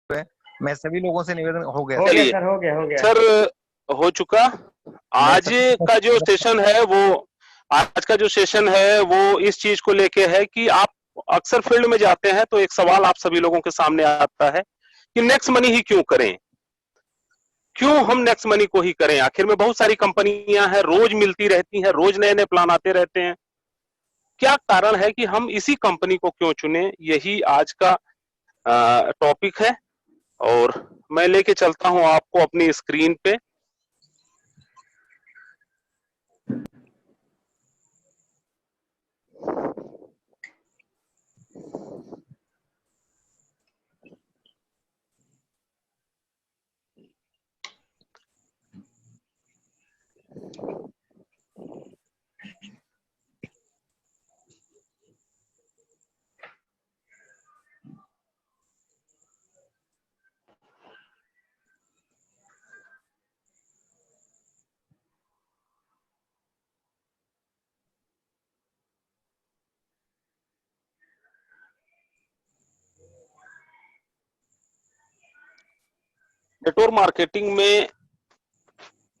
पे मैं सभी लोगों से निवेदन हो गया चलिए सर, हो गया सर, हो चुका। आज का जो सेशन है वो आज का जो सेशन है वो इस चीज को लेके है कि आप अक्सर फील्ड में जाते हैं तो एक सवाल आप सभी लोगों के सामने आता है कि नेक्स्ट मनी ही क्यों करें, क्यों हम नेक्स्ट मनी को ही करें। आखिर में बहुत सारी कंपनियां हैं, रोज मिलती रहती हैं, रोज नए नए प्लान आते रहते हैं। क्या कारण है कि हम इसी कंपनी को क्यों चुने, यही आज का टॉपिक है। और मैं लेके चलता हूं आपको अपनी स्क्रीन पे। नेटवर्क मार्केटिंग में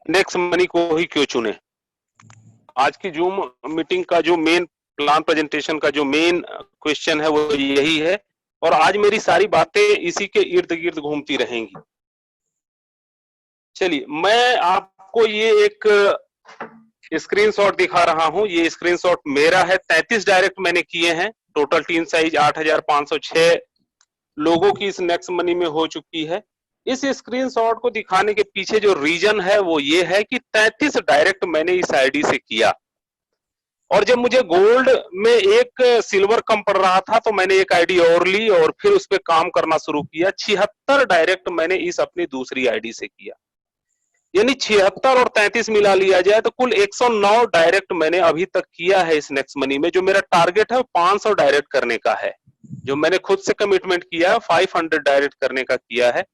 नेक्स्ट मनी को ही क्यों चुने, आज की जूम मीटिंग का जो मेन प्लान प्रेजेंटेशन का जो मेन क्वेश्चन है वो यही है। और आज मेरी सारी बातें इसी के इर्द गिर्द घूमती रहेंगी। चलिए, मैं आपको ये एक स्क्रीनशॉट दिखा रहा हूं। ये स्क्रीनशॉट मेरा है, 33 डायरेक्ट मैंने किए हैं। टोटल टीम साइज 8506 लोगों की इस नेक्स्ट मनी में हो चुकी है। इस स्क्रीनशॉट को दिखाने के पीछे जो रीजन है वो ये है कि 33 डायरेक्ट मैंने इस आईडी से किया, और जब मुझे गोल्ड में एक सिल्वर कम पड़ रहा था तो मैंने एक आईडी और ली और फिर उस पर काम करना शुरू किया। 76 डायरेक्ट मैंने इस अपनी दूसरी आईडी से किया, यानी 76 और 33 मिला लिया जाए तो कुल 109 डायरेक्ट मैंने अभी तक किया है इस नेक्स्ट मनी में। जो मेरा टारगेट है 500 डायरेक्ट करने का है, जो मैंने खुद से कमिटमेंट किया है 500 डायरेक्ट करने का किया है।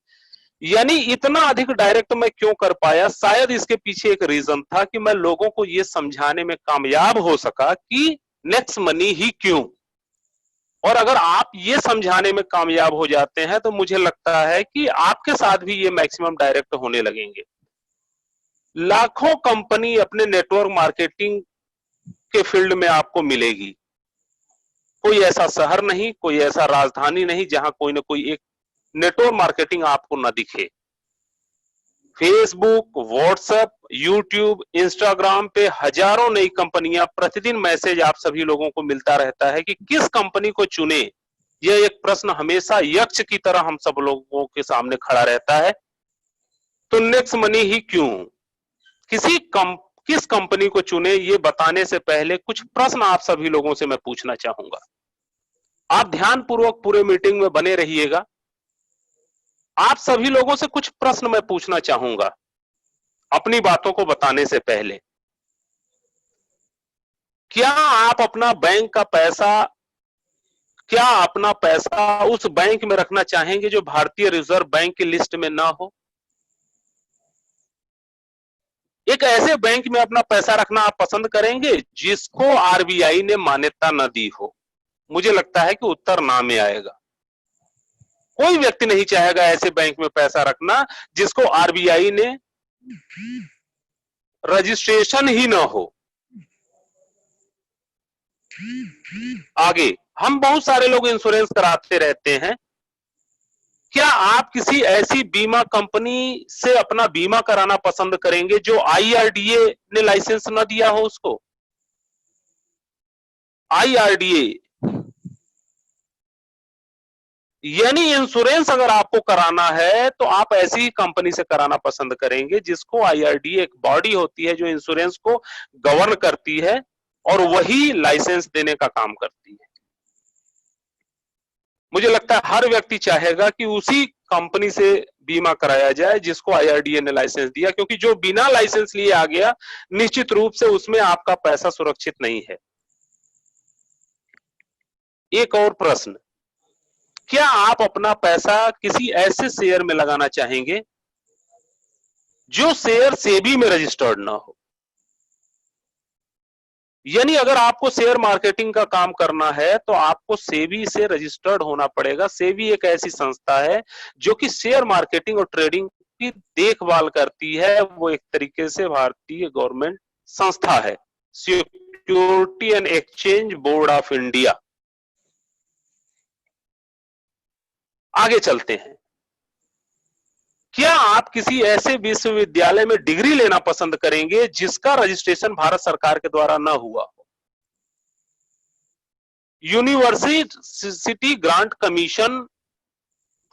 यानी इतना अधिक डायरेक्ट मैं क्यों कर पाया, शायद इसके पीछे एक रीजन था कि मैं लोगों को ये समझाने में कामयाब हो सका कि नेक्स्ट मनी ही क्यों। और अगर आप ये समझाने में कामयाब हो जाते हैं तो मुझे लगता है कि आपके साथ भी ये मैक्सिमम डायरेक्ट होने लगेंगे। लाखों कंपनी अपने नेटवर्क मार्केटिंग के फील्ड में आपको मिलेगी। कोई ऐसा शहर नहीं, कोई ऐसा राजधानी नहीं जहां कोई ना कोई एक नेटवर्क मार्केटिंग आपको ना दिखे। फेसबुक, व्हाट्सएप, यूट्यूब, इंस्टाग्राम पे हजारों नई कंपनियां, प्रतिदिन मैसेज आप सभी लोगों को मिलता रहता है कि किस कंपनी को चुने। यह एक प्रश्न हमेशा यक्ष की तरह हम सब लोगों के सामने खड़ा रहता है। तो नेक्स्ट मनी ही क्यों, किस कंपनी को चुने, ये बताने से पहले कुछ प्रश्न आप सभी लोगों से मैं पूछना चाहूंगा। आप ध्यानपूर्वक पूरे मीटिंग में बने रहिएगा। आप सभी लोगों से कुछ प्रश्न मैं पूछना चाहूंगा अपनी बातों को बताने से पहले। क्या आप अपना बैंक का पैसा, क्या अपना पैसा उस बैंक में रखना चाहेंगे जो भारतीय रिजर्व बैंक की लिस्ट में ना हो? एक ऐसे बैंक में अपना पैसा रखना आप पसंद करेंगे जिसको आरबीआई ने मान्यता न दी हो? मुझे लगता है कि उत्तर ना में आएगा। कोई व्यक्ति नहीं चाहेगा ऐसे बैंक में पैसा रखना जिसको आरबीआई ने रजिस्ट्रेशन ही ना हो। आगे, हम बहुत सारे लोग इंश्योरेंस कराते रहते हैं। क्या आप किसी ऐसी बीमा कंपनी से अपना बीमा कराना पसंद करेंगे जो आईआरडीए ने लाइसेंस न दिया हो उसको? आईआरडीए यानी इंश्योरेंस अगर आपको कराना है तो आप ऐसी कंपनी से कराना पसंद करेंगे जिसको आईआरडीए, एक बॉडी होती है जो इंश्योरेंस को गवर्न करती है और वही लाइसेंस देने का काम करती है। मुझे लगता है हर व्यक्ति चाहेगा कि उसी कंपनी से बीमा कराया जाए जिसको आईआरडीए ने लाइसेंस दिया, क्योंकि जो बिना लाइसेंस लिए आ गया निश्चित रूप से उसमें आपका पैसा सुरक्षित नहीं है। एक और प्रश्न, क्या आप अपना पैसा किसी ऐसे शेयर में लगाना चाहेंगे जो शेयर सेबी में रजिस्टर्ड ना हो? यानी अगर आपको शेयर मार्केटिंग का काम करना है तो आपको सेबी से रजिस्टर्ड होना पड़ेगा। सेबी एक ऐसी संस्था है जो कि शेयर मार्केटिंग और ट्रेडिंग की देखभाल करती है। वो एक तरीके से भारतीय गवर्नमेंट संस्था है, security and exchange board of India. आगे चलते हैं। क्या आप किसी ऐसे विश्वविद्यालय में डिग्री लेना पसंद करेंगे जिसका रजिस्ट्रेशन भारत सरकार के द्वारा न हुआ हो? यूनिवर्सिटी ग्रांट कमीशन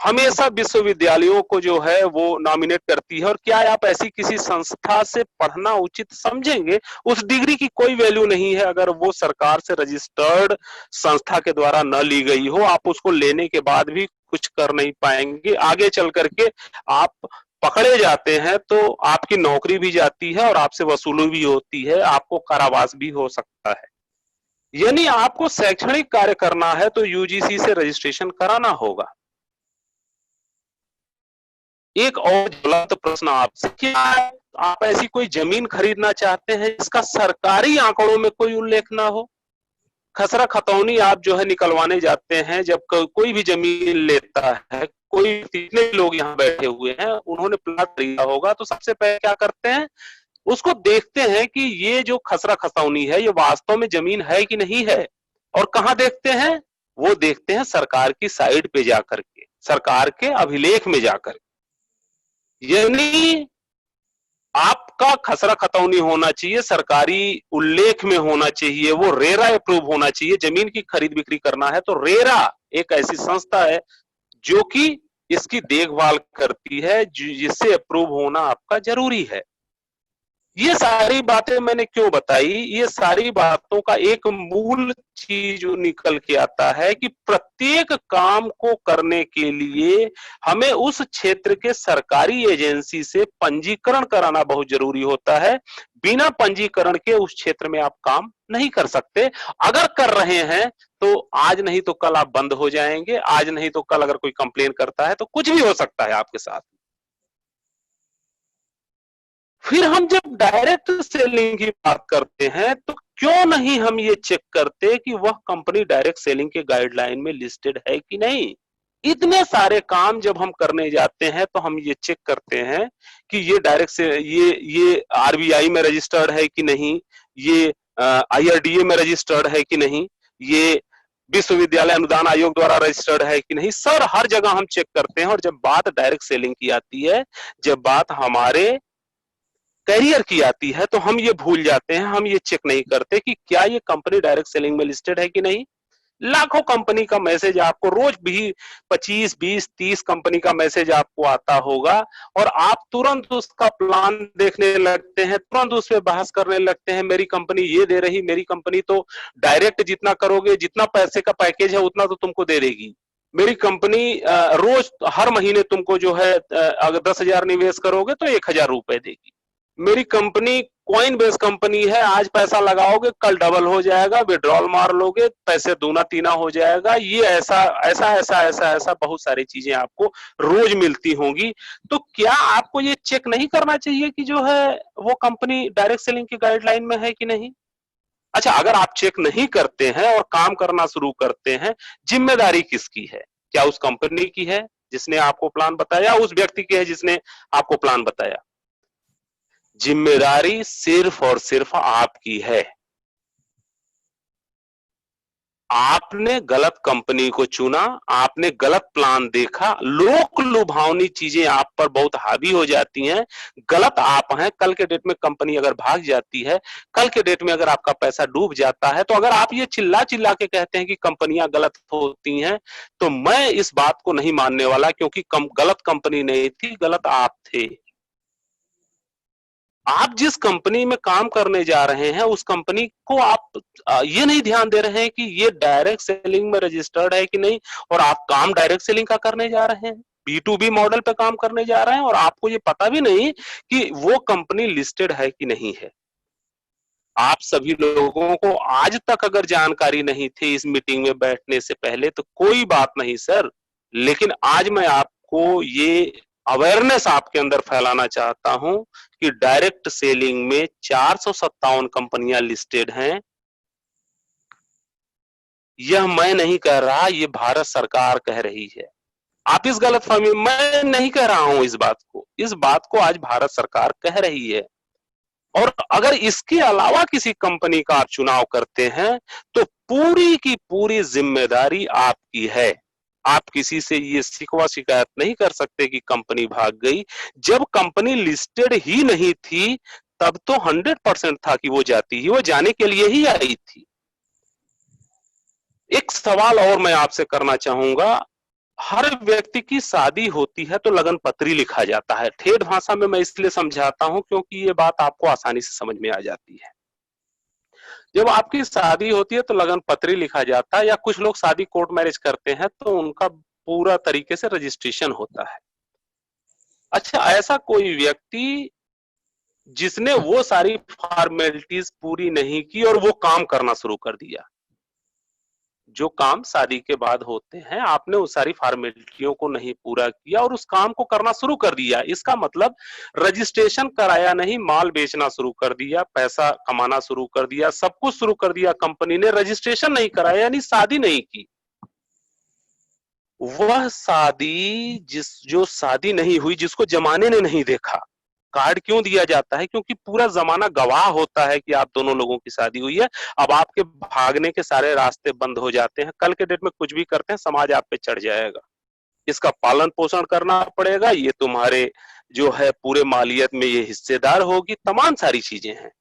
हमेशा विश्वविद्यालयों को जो है वो नॉमिनेट करती है, और क्या आप ऐसी किसी संस्था से पढ़ना उचित समझेंगे? उस डिग्री की कोई वैल्यू नहीं है अगर वो सरकार से रजिस्टर्ड संस्था के द्वारा न ली गई हो। आप उसको लेने के बाद भी कुछ कर नहीं पाएंगे। आगे चल करके आप पकड़े जाते हैं तो आपकी नौकरी भी जाती है और आपसे वसूली भी होती है, आपको कारावास भी हो सकता है। यानी आपको शैक्षणिक कार्य करना है तो यूजीसी से रजिस्ट्रेशन कराना होगा। एक और ज्वलंत प्रश्न आपसे, क्या आप ऐसी कोई जमीन खरीदना चाहते हैं जिसका सरकारी आंकड़ों में कोई उल्लेख ना हो? खसरा खतौनी आप जो है निकलवाने जाते हैं जब कोई भी जमीन लेता है, कोई जितने लोग यहाँ बैठे हुए हैं उन्होंने प्लाट खरीदा होगा तो सबसे पहले क्या करते हैं, उसको देखते हैं कि ये जो खसरा खतौनी है ये वास्तव में जमीन है कि नहीं है। और कहाँ देखते हैं? वो देखते हैं सरकार की साइट पे जाकर के, सरकार के अभिलेख में जाकर। यानी आपका खसरा खतौनी होना चाहिए, सरकारी उल्लेख में होना चाहिए, वो रेरा अप्रूव होना चाहिए। जमीन की खरीद बिक्री करना है तो रेरा एक ऐसी संस्था है जो कि इसकी देखभाल करती है, जिससे अप्रूव होना आपका जरूरी है। ये सारी बातें मैंने क्यों बताई? ये सारी बातों का एक मूल चीज जो निकल के आता है कि प्रत्येक काम को करने के लिए हमें उस क्षेत्र के सरकारी एजेंसी से पंजीकरण कराना बहुत जरूरी होता है। बिना पंजीकरण के उस क्षेत्र में आप काम नहीं कर सकते। अगर कर रहे हैं तो आज नहीं तो कल आप बंद हो जाएंगे, आज नहीं तो कल अगर कोई कंप्लेन करता है तो कुछ भी हो सकता है आपके साथ। फिर हम जब डायरेक्ट सेलिंग की बात करते हैं तो क्यों नहीं हम ये चेक करते कि वह कंपनी डायरेक्ट सेलिंग के गाइडलाइन में लिस्टेड है कि नहीं? इतने सारे काम जब हम करने जाते हैं तो हम ये चेक करते हैं कि ये डायरेक्ट से ये आरबीआई में रजिस्टर्ड है कि नहीं, ये आईआरडीए में रजिस्टर्ड है कि नहीं, ये विश्वविद्यालय अनुदान आयोग द्वारा रजिस्टर्ड है कि नहीं। सर हर जगह हम चेक करते हैं। और जब बात डायरेक्ट सेलिंग की आती है, जब बात हमारे करियर की आती है तो हम ये भूल जाते हैं, हम ये चेक नहीं करते कि क्या ये कंपनी डायरेक्ट सेलिंग में लिस्टेड है कि नहीं। लाखों कंपनी का मैसेज आपको रोज भी 25, 20, 30 कंपनी का मैसेज आपको आता होगा और आप तुरंत उसका प्लान देखने लगते हैं, तुरंत उस पर बहस करने लगते हैं। मेरी कंपनी ये दे रही, मेरी कंपनी तो डायरेक्ट जितना करोगे, जितना पैसे का पैकेज है उतना तो तुमको दे देगी। मेरी कंपनी रोज हर महीने तुमको जो है अगर 10,000 निवेश करोगे तो 1,000 रुपए देगी। मेरी कंपनी कॉइन बेस्ड कंपनी है, आज पैसा लगाओगे कल डबल हो जाएगा, विड्रॉल मार लोगे पैसे दूना तीना हो जाएगा। ये ऐसा ऐसा ऐसा ऐसा ऐसा बहुत सारी चीजें आपको रोज मिलती होंगी। तो क्या आपको ये चेक नहीं करना चाहिए कि जो है वो कंपनी डायरेक्ट सेलिंग की गाइडलाइन में है कि नहीं? अच्छा, अगर आप चेक नहीं करते हैं और काम करना शुरू करते हैं, जिम्मेदारी किसकी है? क्या उस कंपनी की है जिसने आपको प्लान बताया, उस व्यक्ति की है जिसने आपको प्लान बताया? जिम्मेदारी सिर्फ और सिर्फ आपकी है। आपने गलत कंपनी को चुना, आपने गलत प्लान देखा, लोक लुभावनी चीजें आप पर बहुत हावी हो जाती हैं। गलत आप हैं, कल के डेट में कंपनी अगर भाग जाती है, कल के डेट में अगर आपका पैसा डूब जाता है, तो अगर आप ये चिल्ला चिल्ला के कहते हैं कि कंपनियां गलत होती हैं, तो मैं इस बात को नहीं मानने वाला, क्योंकि गलत कंपनी नहीं थी, गलत आप थे। आप जिस कंपनी में काम करने जा रहे हैं उस कंपनी को आप ये नहीं ध्यान दे रहे हैं कि ये डायरेक्ट सेलिंग में रजिस्टर्ड है कि नहीं, और आप काम डायरेक्ट सेलिंग का करने जा रहे हैं, B2B मॉडल पे काम करने जा रहे हैं, और आपको ये पता भी नहीं कि वो कंपनी लिस्टेड है कि नहीं है। आप सभी लोगों को आज तक अगर जानकारी नहीं थी इस मीटिंग में बैठने से पहले तो कोई बात नहीं सर, लेकिन आज मैं आपको ये अवेयरनेस आपके अंदर फैलाना चाहता हूं कि डायरेक्ट सेलिंग में 457 कंपनियां लिस्टेड हैं। यह मैं नहीं कह रहा, ये भारत सरकार कह रही है। आप इस गलतफहमी, मैं नहीं कह रहा हूं इस बात को आज भारत सरकार कह रही है। और अगर इसके अलावा किसी कंपनी का आप चुनाव करते हैं तो पूरी की पूरी जिम्मेदारी आपकी है। आप किसी से ये शिकवा शिकायत नहीं कर सकते कि कंपनी भाग गई। जब कंपनी लिस्टेड ही नहीं थी तब तो 100% था कि वो जाती ही, वो जाने के लिए ही आई थी। एक सवाल और मैं आपसे करना चाहूंगा, हर व्यक्ति की शादी होती है तो लगन पत्री लिखा जाता है। ठेठ भाषा में मैं इसलिए समझाता हूं क्योंकि ये बात आपको आसानी से समझ में आ जाती है। जब आपकी शादी होती है तो लगन पत्री लिखा जाता है, या कुछ लोग शादी कोर्ट मैरिज करते हैं तो उनका पूरा तरीके से रजिस्ट्रेशन होता है। अच्छा, ऐसा कोई व्यक्ति जिसने वो सारी फॉर्मेलिटीज पूरी नहीं की और वो काम करना शुरू कर दिया, जो काम शादी के बाद होते हैं, आपने उस सारी फॉर्मेलिटियों को नहीं पूरा किया और उस काम को करना शुरू कर दिया, इसका मतलब रजिस्ट्रेशन कराया नहीं, माल बेचना शुरू कर दिया, पैसा कमाना शुरू कर दिया, सब कुछ शुरू कर दिया कंपनी ने, रजिस्ट्रेशन नहीं कराया यानी शादी नहीं की। वह शादी जो शादी नहीं हुई, जिसको जमाने ने नहीं देखा, कार्ड क्यों दिया जाता है? क्योंकि पूरा जमाना गवाह होता है कि आप दोनों लोगों की शादी हुई है। अब आपके भागने के सारे रास्ते बंद हो जाते हैं। कल के डेट में कुछ भी करते हैं समाज आप पे चढ़ जाएगा, इसका पालन पोषण करना पड़ेगा, ये तुम्हारे जो है पूरे मालियत में ये हिस्सेदार होगी, तमाम सारी चीजें हैं।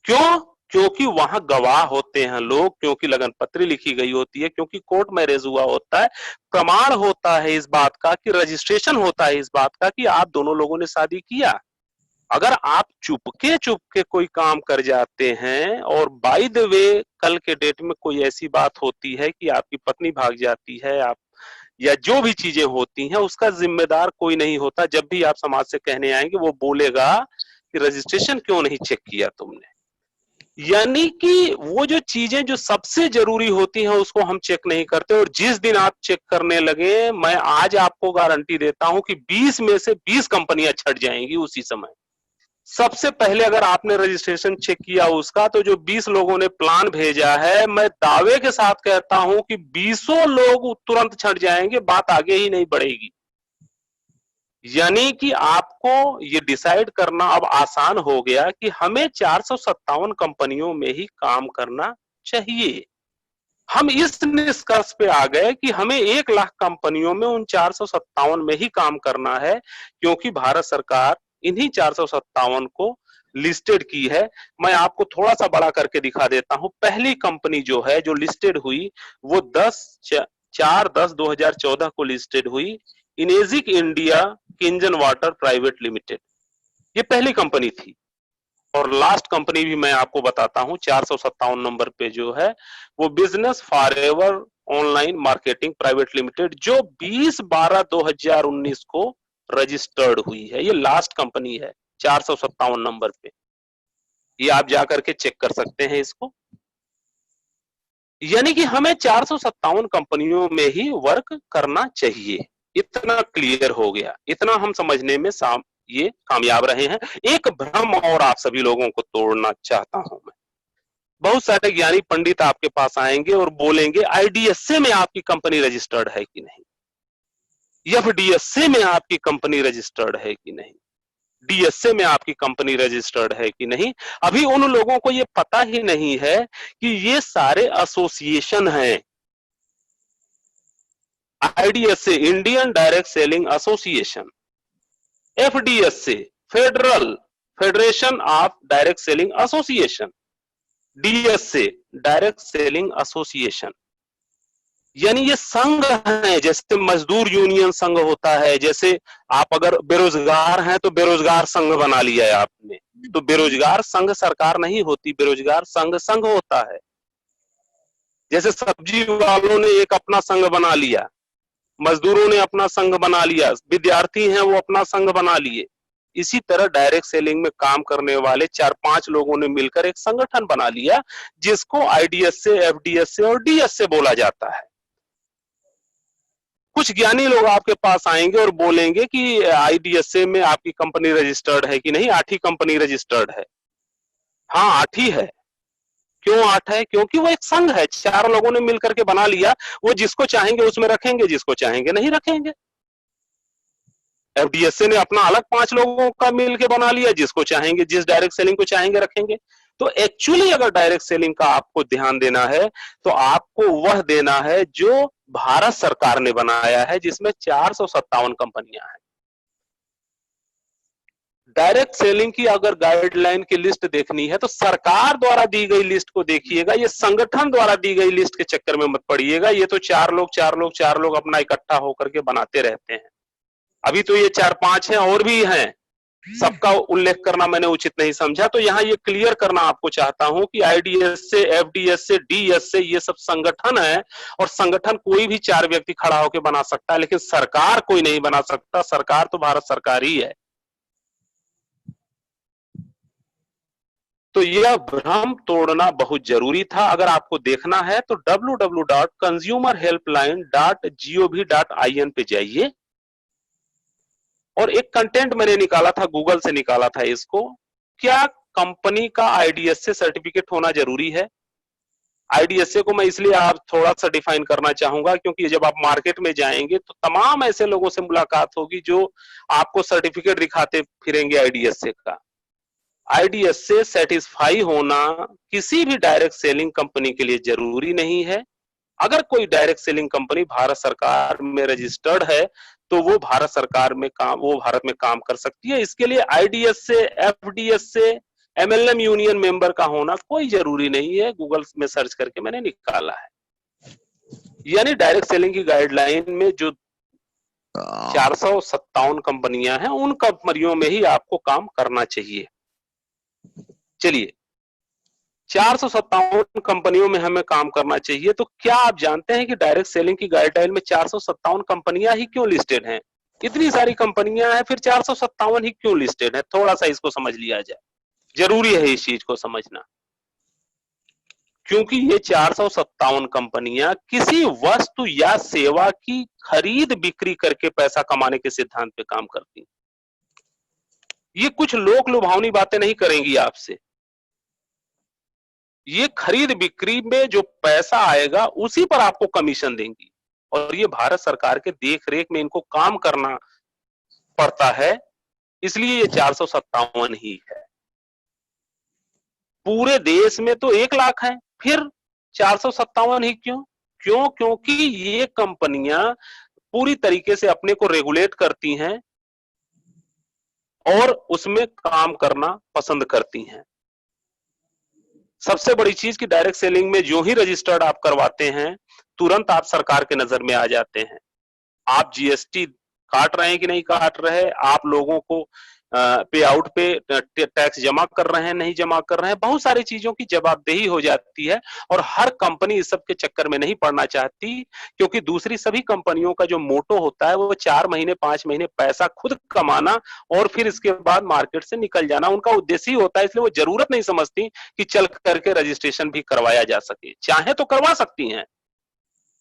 क्यों? क्योंकि वहां गवाह होते हैं लोग, क्योंकि लगन पत्री लिखी गई होती है, क्योंकि कोर्ट मैरिज हुआ होता है, प्रमाण होता है इस बात का कि रजिस्ट्रेशन होता है इस बात का कि आप दोनों लोगों ने शादी किया। अगर आप चुपके कोई काम कर जाते हैं और बाय द वे कल के डेट में कोई ऐसी बात होती है कि आपकी पत्नी भाग जाती है, आप या जो भी चीजें होती हैं उसका जिम्मेदार कोई नहीं होता। जब भी आप समाज से कहने आएंगे वो बोलेगा कि रजिस्ट्रेशन क्यों नहीं चेक किया तुमने। यानी कि वो जो चीजें जो सबसे जरूरी होती हैं उसको हम चेक नहीं करते, और जिस दिन आप चेक करने लगे, मैं आज आपको गारंटी देता हूं कि 20 में से 20 कंपनियां छट जाएंगी उसी समय। सबसे पहले अगर आपने रजिस्ट्रेशन चेक किया उसका, तो जो 20 लोगों ने प्लान भेजा है, मैं दावे के साथ कहता हूं कि 20 लोग तुरंत छट जाएंगे, बात आगे ही नहीं बढ़ेगी। यानी कि आपको ये डिसाइड करना अब आसान हो गया कि हमें 457 कंपनियों में ही काम करना चाहिए। हम इस निष्कर्ष पे आ गए कि हमें 1 लाख कंपनियों में उन 457 में ही काम करना है, क्योंकि भारत सरकार इन्हीं 457 को लिस्टेड की है। मैं आपको थोड़ा सा बड़ा करके दिखा देता हूं। पहली कंपनी जो है जो लिस्टेड हुई वो 4/10/2014 को लिस्टेड हुई, Enagic India Kangen water private limited, ये पहली कंपनी थी। और लास्ट कंपनी भी मैं आपको बताता हूं 457 नंबर पे जो है वो business forever online marketing private limited, जो 20/12/2019 को रजिस्टर्ड हुई है। ये लास्ट कंपनी है 457 नंबर पे, ये आप जाकर के चेक कर सकते हैं इसको। यानी कि हमें 457 कंपनियों में ही वर्क करना चाहिए। इतना क्लियर हो गया, इतना हम समझने में ये कामयाब रहे हैं। एक भ्रम और आप सभी लोगों को तोड़ना चाहता हूं मैं। बहुत सारे ज्ञानी पंडित आपके पास आएंगे और बोलेंगे आईडीएसए में आपकी कंपनी रजिस्टर्ड है कि नहीं, एफडीएसए में आपकी कंपनी रजिस्टर्ड है कि नहीं, डीएसए में आपकी कंपनी रजिस्टर्ड है कि नहीं। अभी उन लोगों को ये पता ही नहीं है कि ये सारे एसोसिएशन हैं। IDSA Indian direct selling association, FDSA federation of direct selling association, DSA direct selling association, यानी ये संघ है। जैसे मजदूर यूनियन संघ होता है, जैसे आप अगर बेरोजगार हैं तो बेरोजगार संघ बना लिया है आपने, तो बेरोजगार संघ सरकार नहीं होती, बेरोजगार संघ होता है। जैसे सब्जी वालों ने एक अपना संघ बना लिया, मजदूरों ने अपना संघ बना लिया, विद्यार्थी हैं वो अपना संघ बना लिए। इसी तरह डायरेक्ट सेलिंग में काम करने वाले 4-5 लोगों ने मिलकर एक संगठन बना लिया, जिसको आईडीएसए, एफडीएसए और डीएसए बोला जाता है। कुछ ज्ञानी लोग आपके पास आएंगे और बोलेंगे कि आईडीएसए में आपकी कंपनी रजिस्टर्ड है कि नहीं, 8 ही कंपनी रजिस्टर्ड है। हाँ 8 ही है। क्यों 8 है? क्योंकि वो एक संघ है, 4 लोगों ने मिलकर के बना लिया, वो जिसको चाहेंगे उसमें रखेंगे, जिसको चाहेंगे नहीं रखेंगे। एफडीएसए ने अपना अलग 5 लोगों का मिलकर बना लिया, जिसको चाहेंगे, जिस डायरेक्ट सेलिंग को चाहेंगे रखेंगे। तो एक्चुअली अगर डायरेक्ट सेलिंग का आपको ध्यान देना है तो आपको वह देना है जो भारत सरकार ने बनाया है, जिसमें 457 कंपनियां हैं। डायरेक्ट सेलिंग की अगर गाइडलाइन की लिस्ट देखनी है तो सरकार द्वारा दी गई लिस्ट को देखिएगा, ये संगठन द्वारा दी गई लिस्ट के चक्कर में मत पड़िएगा। ये तो 4 लोग अपना इकट्ठा होकर के बनाते रहते हैं। अभी तो ये 4-5 हैं, और भी हैं, सबका उल्लेख करना मैंने उचित नहीं समझा। तो यहां ये क्लियर करना आपको चाहता हूं कि आईडीएस से, एफडीएस से, डीएस से, ये सब संगठन है, और संगठन कोई भी 4 व्यक्ति खड़ा होकर बना सकता है, लेकिन सरकार कोई नहीं बना सकता। सरकार तो भारत सरकार ही है। तो यह भ्रम तोड़ना बहुत जरूरी था। अगर आपको देखना है तो www.consumerhelpline.gov.in पे जाइए, और एक कंटेंट मैंने निकाला था, गूगल से निकाला था इसको। क्या कंपनी का आईडीएसए सर्टिफिकेट होना जरूरी है? आईडीएसए को मैं इसलिए आप थोड़ा सा डिफाइन करना चाहूंगा क्योंकि जब आप मार्केट में जाएंगे तो तमाम ऐसे लोगों से मुलाकात होगी जो आपको सर्टिफिकेट दिखाते फिरेंगे आईडीएसए का। आईडीएसए सेटिस्फाई होना किसी भी डायरेक्ट सेलिंग कंपनी के लिए जरूरी नहीं है। अगर कोई डायरेक्ट सेलिंग कंपनी भारत सरकार में रजिस्टर्ड है तो वो भारत सरकार में भारत में काम कर सकती है। इसके लिए आईडीएस से, एफडीएस से, एमएलएम यूनियन मेंबर का होना कोई जरूरी नहीं है। गूगल में सर्च करके मैंने निकाला है। यानी डायरेक्ट सेलिंग की गाइडलाइन में जो 457 कंपनियां हैं, उन कंपनियों में ही आपको काम करना चाहिए। चलिए, 457 कंपनियों में हमें काम करना चाहिए। तो क्या आप जानते हैं कि डायरेक्ट सेलिंग की गाइडलाइन में 457 कंपनियां ही क्यों लिस्टेड हैं? इतनी सारी कंपनियां हैं, फिर 457 ही क्यों लिस्टेड है? थोड़ा सा इसको समझ लिया जाए, जरूरी है इस चीज को समझना। क्योंकि ये 457 कंपनियां किसी वस्तु या सेवा की खरीद बिक्री करके पैसा कमाने के सिद्धांत पे काम करती हैं। ये कुछ लोक लुभावनी बातें नहीं करेंगी आपसे। ये खरीद बिक्री में जो पैसा आएगा उसी पर आपको कमीशन देंगी, और ये भारत सरकार के देख रेख में इनको काम करना पड़ता है, इसलिए ये 457 ही है। पूरे देश में तो 1 लाख है, फिर 457 ही क्यों? क्योंकि ये कंपनियां पूरी तरीके से अपने को रेगुलेट करती हैं और उसमें काम करना पसंद करती हैं। सबसे बड़ी चीज कि डायरेक्ट सेलिंग में जो ही रजिस्टर्ड आप करवाते हैं, तुरंत आप सरकार के नजर में आ जाते हैं। आप जीएसटी काट रहे हैं कि नहीं काट रहे, आप लोगों को पे आउट पे टैक्स जमा कर रहे हैं नहीं जमा कर रहे हैं, बहुत सारी चीजों की जवाबदेही हो जाती है। और हर कंपनी इस सब के चक्कर में नहीं पड़ना चाहती, क्योंकि दूसरी सभी कंपनियों का जो मोटो होता है वो 4 महीने 5 महीने पैसा खुद कमाना और फिर इसके बाद मार्केट से निकल जाना उनका उद्देश्य ही होता है। इसलिए वो जरूरत नहीं समझती कि चल करके रजिस्ट्रेशन भी करवाया जा सके। चाहे तो करवा सकती हैं,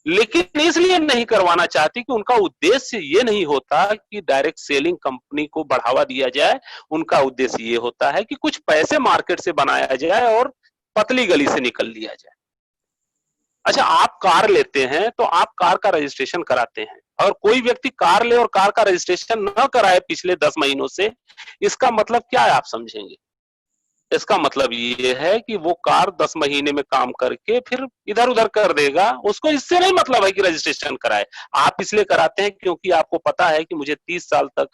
लेकिन इसलिए नहीं करवाना चाहती कि उनका उद्देश्य ये नहीं होता कि डायरेक्ट सेलिंग कंपनी को बढ़ावा दिया जाए। उनका उद्देश्य ये होता है कि कुछ पैसे मार्केट से बनाया जाए और पतली गली से निकल लिया जाए। अच्छा, आप कार लेते हैं तो आप कार का रजिस्ट्रेशन कराते हैं, और कोई व्यक्ति कार ले और कार का रजिस्ट्रेशन न कराए पिछले 10 महीनों से, इसका मतलब क्या है आप समझेंगे? इसका मतलब ये है कि वो कार 10 महीने में काम करके फिर इधर उधर कर देगा। उसको इससे नहीं मतलब है कि रजिस्ट्रेशन कराए। आप इसलिए कराते हैं क्योंकि आपको पता है कि मुझे 30 साल तक,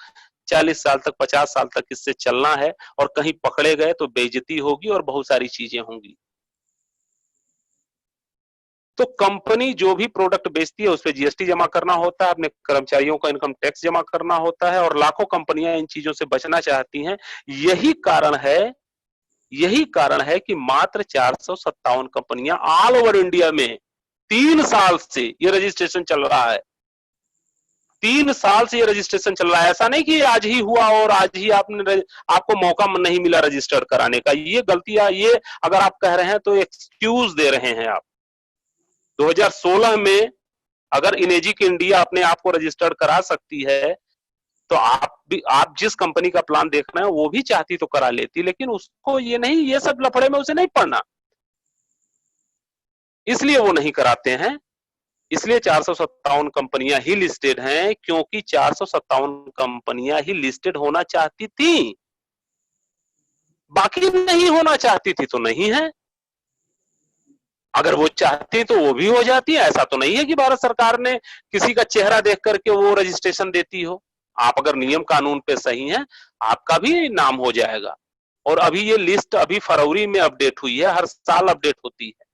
40 साल तक, 50 साल तक इससे चलना है, और कहीं पकड़े गए तो बेइज्जती होगी और बहुत सारी चीजें होंगी। तो कंपनी जो भी प्रोडक्ट बेचती है उस पर जीएसटी जमा करना होता है, अपने कर्मचारियों का इनकम टैक्स जमा करना होता है, और लाखों कंपनियां इन चीजों से बचना चाहती हैं। यही कारण है कि मात्र 457 कंपनियां ऑल ओवर इंडिया में 3 साल से ये रजिस्ट्रेशन चल रहा है। 3 साल से ये रजिस्ट्रेशन चल रहा है। ऐसा नहीं कि आज ही हुआ और आज ही आपको मौका नहीं मिला रजिस्टर कराने का। ये गलतियां, ये अगर आप कह रहे हैं तो एक्सक्यूज दे रहे हैं आप। 2016 में अगर इनेजिक इंडिया अपने आप को रजिस्टर्ड करा सकती है तो आप जिस कंपनी का प्लान देख रहे हैं वो भी चाहती तो करा लेती, लेकिन उसको ये नहीं, ये सब लफड़े में उसे नहीं पड़ना। इसलिए वो नहीं कराते हैं। इसलिए 457 कंपनियां ही लिस्टेड हैं, क्योंकि 457 कंपनियां ही लिस्टेड होना चाहती थी, बाकी नहीं होना चाहती थी तो नहीं है। अगर वो चाहती तो वो भी हो जाती है। ऐसा तो नहीं है कि भारत सरकार ने किसी का चेहरा देख करके वो रजिस्ट्रेशन देती हो। आप अगर नियम कानून पे सही हैं, आपका भी नाम हो जाएगा। और अभी ये लिस्ट अभी फरवरी में अपडेट हुई है, हर साल अपडेट होती है।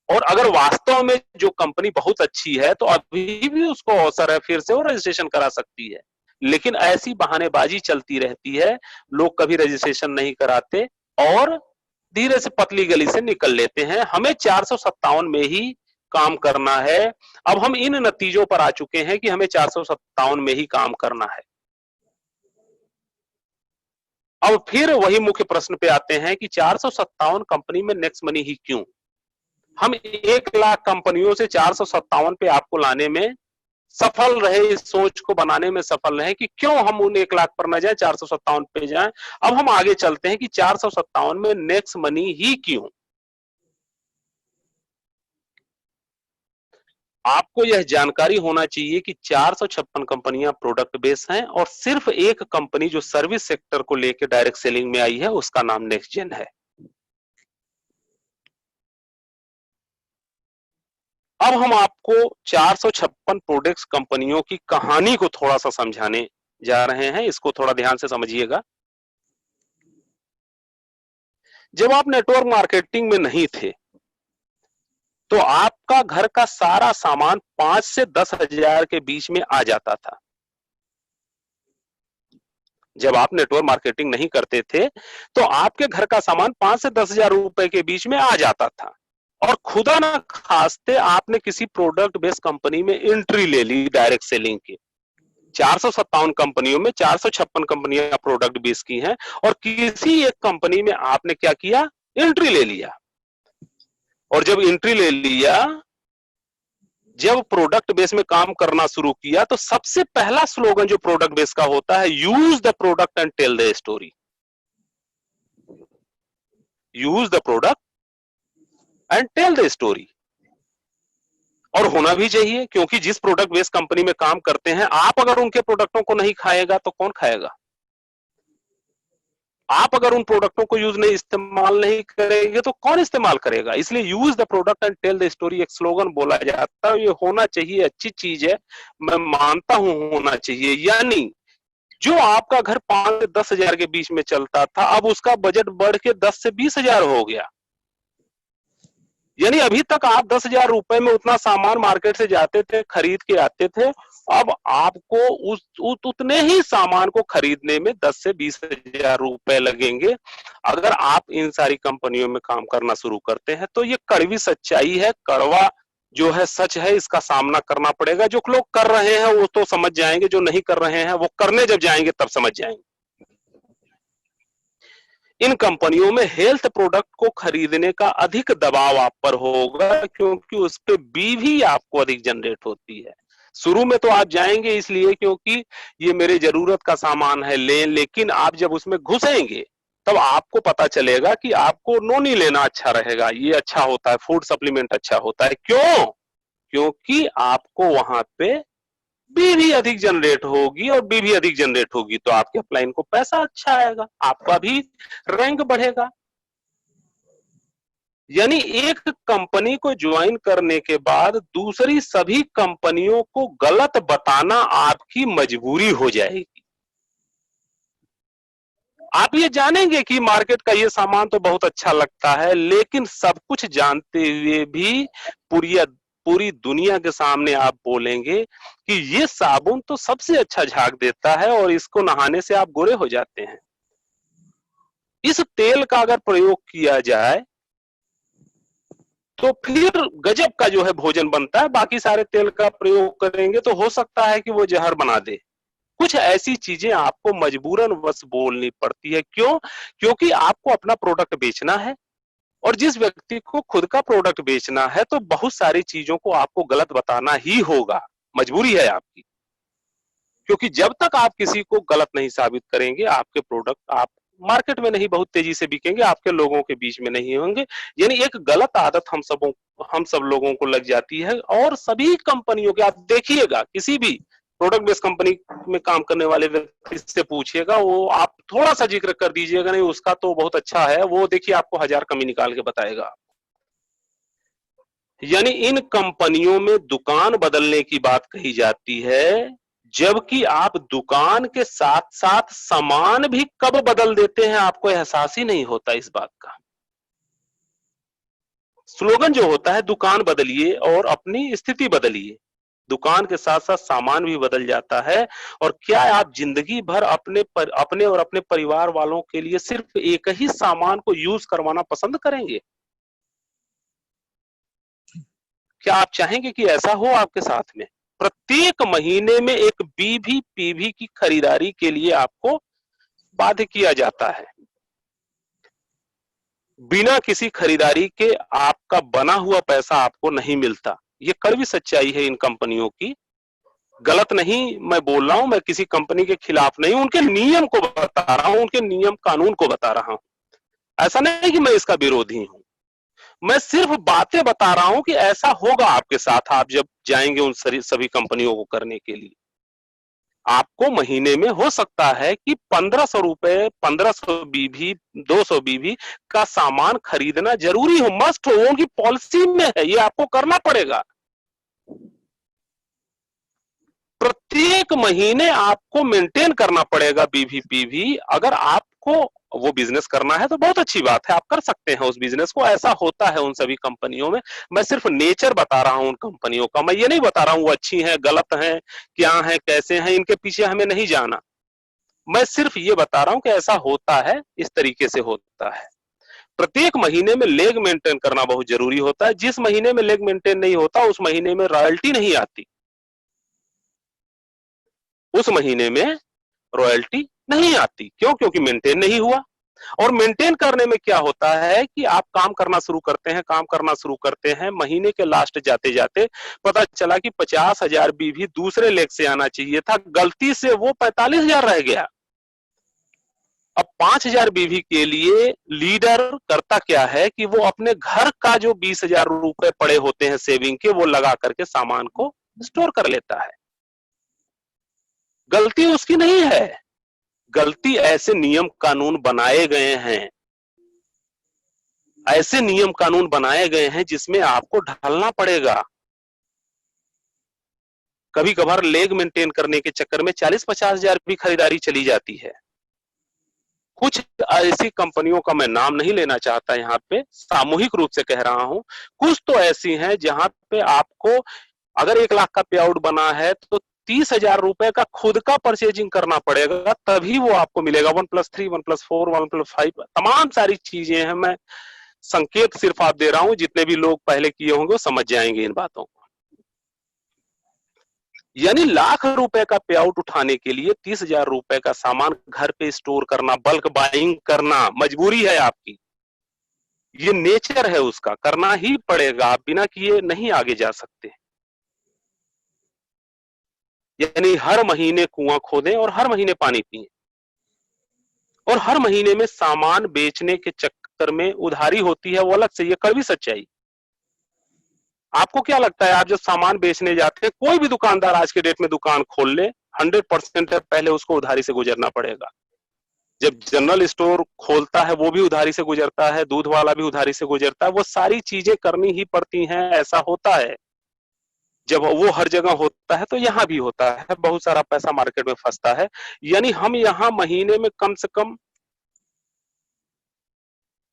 और अगर वास्तव में जो कंपनी बहुत अच्छी है तो अभी भी उसको अवसर है, फिर से वो रजिस्ट्रेशन करा सकती है। लेकिन ऐसी बहानेबाजी चलती रहती है, लोग कभी रजिस्ट्रेशन नहीं कराते और धीरे से पतली गली से निकल लेते हैं। हमें 457 में ही काम करना है। अब हम इन नतीजों पर आ चुके हैं कि हमें 457 में ही काम करना है। अब फिर वही मुख्य प्रश्न पे आते हैं कि 457 कंपनी में नेक्स्ट मनी ही क्यों? हम 1 लाख कंपनियों से 457 पे आपको लाने में सफल रहे, इस सोच को बनाने में सफल रहे कि क्यों हम उन 1 लाख पर न जाए, 457 पे जाएं। अब हम आगे चलते हैं कि 457 में नेक्स्ट मनी ही क्यों? आपको यह जानकारी होना चाहिए कि 456 कंपनियां प्रोडक्ट बेस हैं और सिर्फ एक कंपनी जो सर्विस सेक्टर को लेकर डायरेक्ट सेलिंग में आई है, उसका नाम नेक्स्ट जेन है। अब हम आपको 456 प्रोडक्ट्स कंपनियों की कहानी को थोड़ा सा समझाने जा रहे हैं। इसको थोड़ा ध्यान से समझिएगा। जब आप नेटवर्क मार्केटिंग में नहीं थे तो आपका घर का सारा सामान 5 से 10 हजार के बीच में आ जाता था। जब आप नेटवर्क मार्केटिंग नहीं करते थे तो आपके घर का सामान 5 से 10 हजार रुपए के बीच में आ जाता था और खुदा ना खास्ते आपने किसी प्रोडक्ट बेस्ड कंपनी में एंट्री ले ली डायरेक्ट सेलिंग की। 457 कंपनियों में 456 कंपनियां प्रोडक्ट बेस की हैं और किसी एक कंपनी में आपने क्या किया, एंट्री ले लिया। और जब एंट्री ले लिया, जब प्रोडक्ट बेस में काम करना शुरू किया तो सबसे पहला स्लोगन जो प्रोडक्ट बेस का होता है, use the product and tell the story. Use the product and tell the story. और होना भी चाहिए, क्योंकि जिस प्रोडक्ट बेस्ड कंपनी में काम करते हैं, आप अगर उनके प्रोडक्टों को नहीं खाएगा तो कौन खाएगा? आप अगर उन प्रोडक्टों को इस्तेमाल नहीं करेंगे तो कौन इस्तेमाल करेगा? इसलिए use the product and tell the story एक स्लोगन बोला जाता है। ये होना चाहिए, अच्छी चीज है, मैं मानता हूं होना चाहिए। यानी जो आपका घर 5 से 10 हजार के बीच में चलता था, अब उसका बजट बढ़ के 10 से 20 हजार हो गया। यानी अभी तक आप 10 हजार रुपए में उतना सामान मार्केट से जाते थे, खरीद के आते थे। अब आपको उतने ही सामान को खरीदने में 10 से 20 हजार रुपए लगेंगे। अगर आप इन सारी कंपनियों में काम करना शुरू करते हैं तो ये कड़वी सच्चाई है, कड़वा जो है सच है, इसका सामना करना पड़ेगा। जो लोग कर रहे हैं वो तो समझ जाएंगे, जो नहीं कर रहे हैं वो करने जब जाएंगे तब समझ जाएंगे। इन कंपनियों में हेल्थ प्रोडक्ट को खरीदने का अधिक दबाव आप पर होगा, क्योंकि उस पे भी आपको अधिक जनरेट होती है। शुरू में तो आप जाएंगे इसलिए क्योंकि ये मेरे जरूरत का सामान है लेकिन आप जब उसमें घुसेंगे तब आपको पता चलेगा कि आपको नोनी लेना अच्छा रहेगा, ये अच्छा होता है, फूड सप्लीमेंट अच्छा होता है। क्यों? क्योंकि आपको वहां पे भी अधिक जनरेट होगी और भी अधिक जनरेट होगी तो आपके अपलाइन को पैसा अच्छा आएगा, आपका भी रैंक बढ़ेगा। यानी एक कंपनी को ज्वाइन करने के बाद दूसरी सभी कंपनियों को गलत बताना आपकी मजबूरी हो जाएगी। आप ये जानेंगे कि मार्केट का ये सामान तो बहुत अच्छा लगता है, लेकिन सब कुछ जानते हुए भी पूरी दुनिया के सामने आप बोलेंगे कि ये साबुन तो सबसे अच्छा झाग देता है और इसको नहाने से आप गोरे हो जाते हैं। इस तेल का अगर प्रयोग किया जाए तो फिर गजब का जो है भोजन बनता है। बाकी सारे तेल का प्रयोग करेंगे तो हो सकता है कि वो जहर बना दे। कुछ ऐसी चीजें आपको मजबूरन वश बोलनी पड़ती है। क्यों? क्योंकि आपको अपना प्रोडक्ट बेचना है और जिस व्यक्ति को खुद का प्रोडक्ट बेचना है तो बहुत सारी चीजों को आपको गलत बताना ही होगा, मजबूरी है आपकी। क्योंकि जब तक आप किसी को गलत नहीं साबित करेंगे, आपके प्रोडक्ट आप मार्केट में नहीं बहुत तेजी से बिकेंगे, आपके लोगों के बीच में नहीं होंगे। यानी एक गलत आदत हम सब लोगों को लग जाती है। और सभी कंपनियों के आप देखिएगा, किसी भी प्रोडक्ट बेस्ड कंपनी में काम करने वाले व्यक्ति से पूछिएगा, वो आप थोड़ा सा जिक्र कर दीजिएगा, नहीं उसका तो बहुत अच्छा है, वो देखिए आपको 1000 कमी निकाल के बताएगा। यानी इन कंपनियों में दुकान बदलने की बात कही जाती है, जबकि आप दुकान के साथ साथ सामान भी कब बदल देते हैं आपको एहसास ही नहीं होता इस बात का। स्लोगन जो होता है दुकान बदलिए और अपनी स्थिति बदलिए, दुकान के साथ साथ सामान भी बदल जाता है। और क्या आप जिंदगी भर अपने और अपने परिवार वालों के लिए सिर्फ एक ही सामान को यूज करवाना पसंद करेंगे? क्या आप चाहेंगे कि ऐसा हो आपके साथ में? प्रत्येक महीने में एक बीवी पीवी की खरीदारी के लिए आपको बाध्य किया जाता है। बिना किसी खरीदारी के आपका बना हुआ पैसा आपको नहीं मिलता। ये कड़वी सच्चाई है इन कंपनियों की। गलत नहीं मैं बोल रहा हूं, मैं किसी कंपनी के खिलाफ नहीं, उनके नियम को बता रहा हूं, उनके नियम कानून को बता रहा हूं। ऐसा नहीं कि मैं इसका विरोधी हूं, मैं सिर्फ बातें बता रहा हूं कि ऐसा होगा आपके साथ, आप जब जाएंगे उन सभी कंपनियों को करने के लिए। आपको महीने में हो सकता है कि 1500 रुपए, 1500 बीवी, 200 बीवी का सामान खरीदना जरूरी हो, मस्ट हो, उनकी पॉलिसी में है, ये आपको करना पड़ेगा। प्रत्येक महीने आपको मेंटेन करना पड़ेगा बीवी पीवी। अगर आपको वो बिजनेस करना है तो बहुत अच्छी बात है, आप कर सकते हैं उस बिजनेस को, ऐसा होता है उन सभी कंपनियों में। मैं सिर्फ नेचर बता रहा हूं उन कंपनियों का, मैं ये नहीं बता रहा हूं वो अच्छी हैं, गलत हैं, क्या हैं, कैसे हैं, इनके पीछे हमें नहीं जाना। मैं सिर्फ ये बता रहा हूं कि ऐसा होता है, इस तरीके से होता है। प्रत्येक महीने में लेग मेंटेन करना बहुत जरूरी होता है। जिस महीने में लेग मेंटेन नहीं होता उस महीने में रॉयल्टी नहीं आती, उस महीने में रॉयल्टी नहीं आती। क्यों? क्योंकि मेंटेन नहीं हुआ। और मेंटेन करने में क्या होता है कि आप काम करना शुरू करते हैं, महीने के लास्ट जाते जाते पता चला कि 50,000 बीवी दूसरे लेग से आना चाहिए था, गलती से वो 45,000 रह गया। अब 5,000 बीवी के लिए लीडर करता क्या है कि वो अपने घर का जो 20,000 रुपए पड़े होते हैं सेविंग के, वो लगा करके सामान को स्टोर कर लेता है। गलती उसकी नहीं है, गलती ऐसे नियम कानून बनाए गए हैं, ऐसे नियम कानून बनाए गए हैं जिसमें आपको ढलना पड़ेगा। कभी कभार लेग मेंटेन करने के चक्कर में 40-50,000 भी खरीदारी चली जाती है। कुछ ऐसी कंपनियों का मैं नाम नहीं लेना चाहता यहाँ पे, सामूहिक रूप से कह रहा हूं, कुछ तो ऐसी हैं जहां पे आपको अगर 1 लाख का पे आउट बना है तो 30,000 रुपए का खुद का परचेजिंग करना पड़ेगा, तभी वो आपको मिलेगा। 1+3, 1+4, 1+5 तमाम सारी चीजें हैं। मैं संकेत सिर्फ आप दे रहा हूं, जितने भी लोग पहले किए होंगे वो समझ जाएंगे इन बातों को। यानी लाख रुपए का पे आउट उठाने के लिए 30,000 रुपए का सामान घर पे स्टोर करना, बल्क बाइंग करना मजबूरी है आपकी, ये नेचर है उसका, करना ही पड़ेगा, आप बिना किए नहीं आगे जा सकते। यानी हर महीने कुआं खोदें और हर महीने पानी पिएं, और हर महीने में सामान बेचने के चक्कर में उधारी होती है, वो अलग से, ये कड़वी सच्चाई। आपको क्या लगता है, आप जब सामान बेचने जाते हैं, कोई भी दुकानदार आज के डेट में दुकान खोल ले, 100% पहले उसको उधारी से गुजरना पड़ेगा। जब जनरल स्टोर खोलता है वो भी उधारी से गुजरता है, दूध वाला भी उधारी से गुजरता है, वो सारी चीजें करनी ही पड़ती हैं, ऐसा होता है। जब वो हर जगह होता है तो यहाँ भी होता है, बहुत सारा पैसा मार्केट में फंसता है। यानी हम यहाँ महीने में कम से कम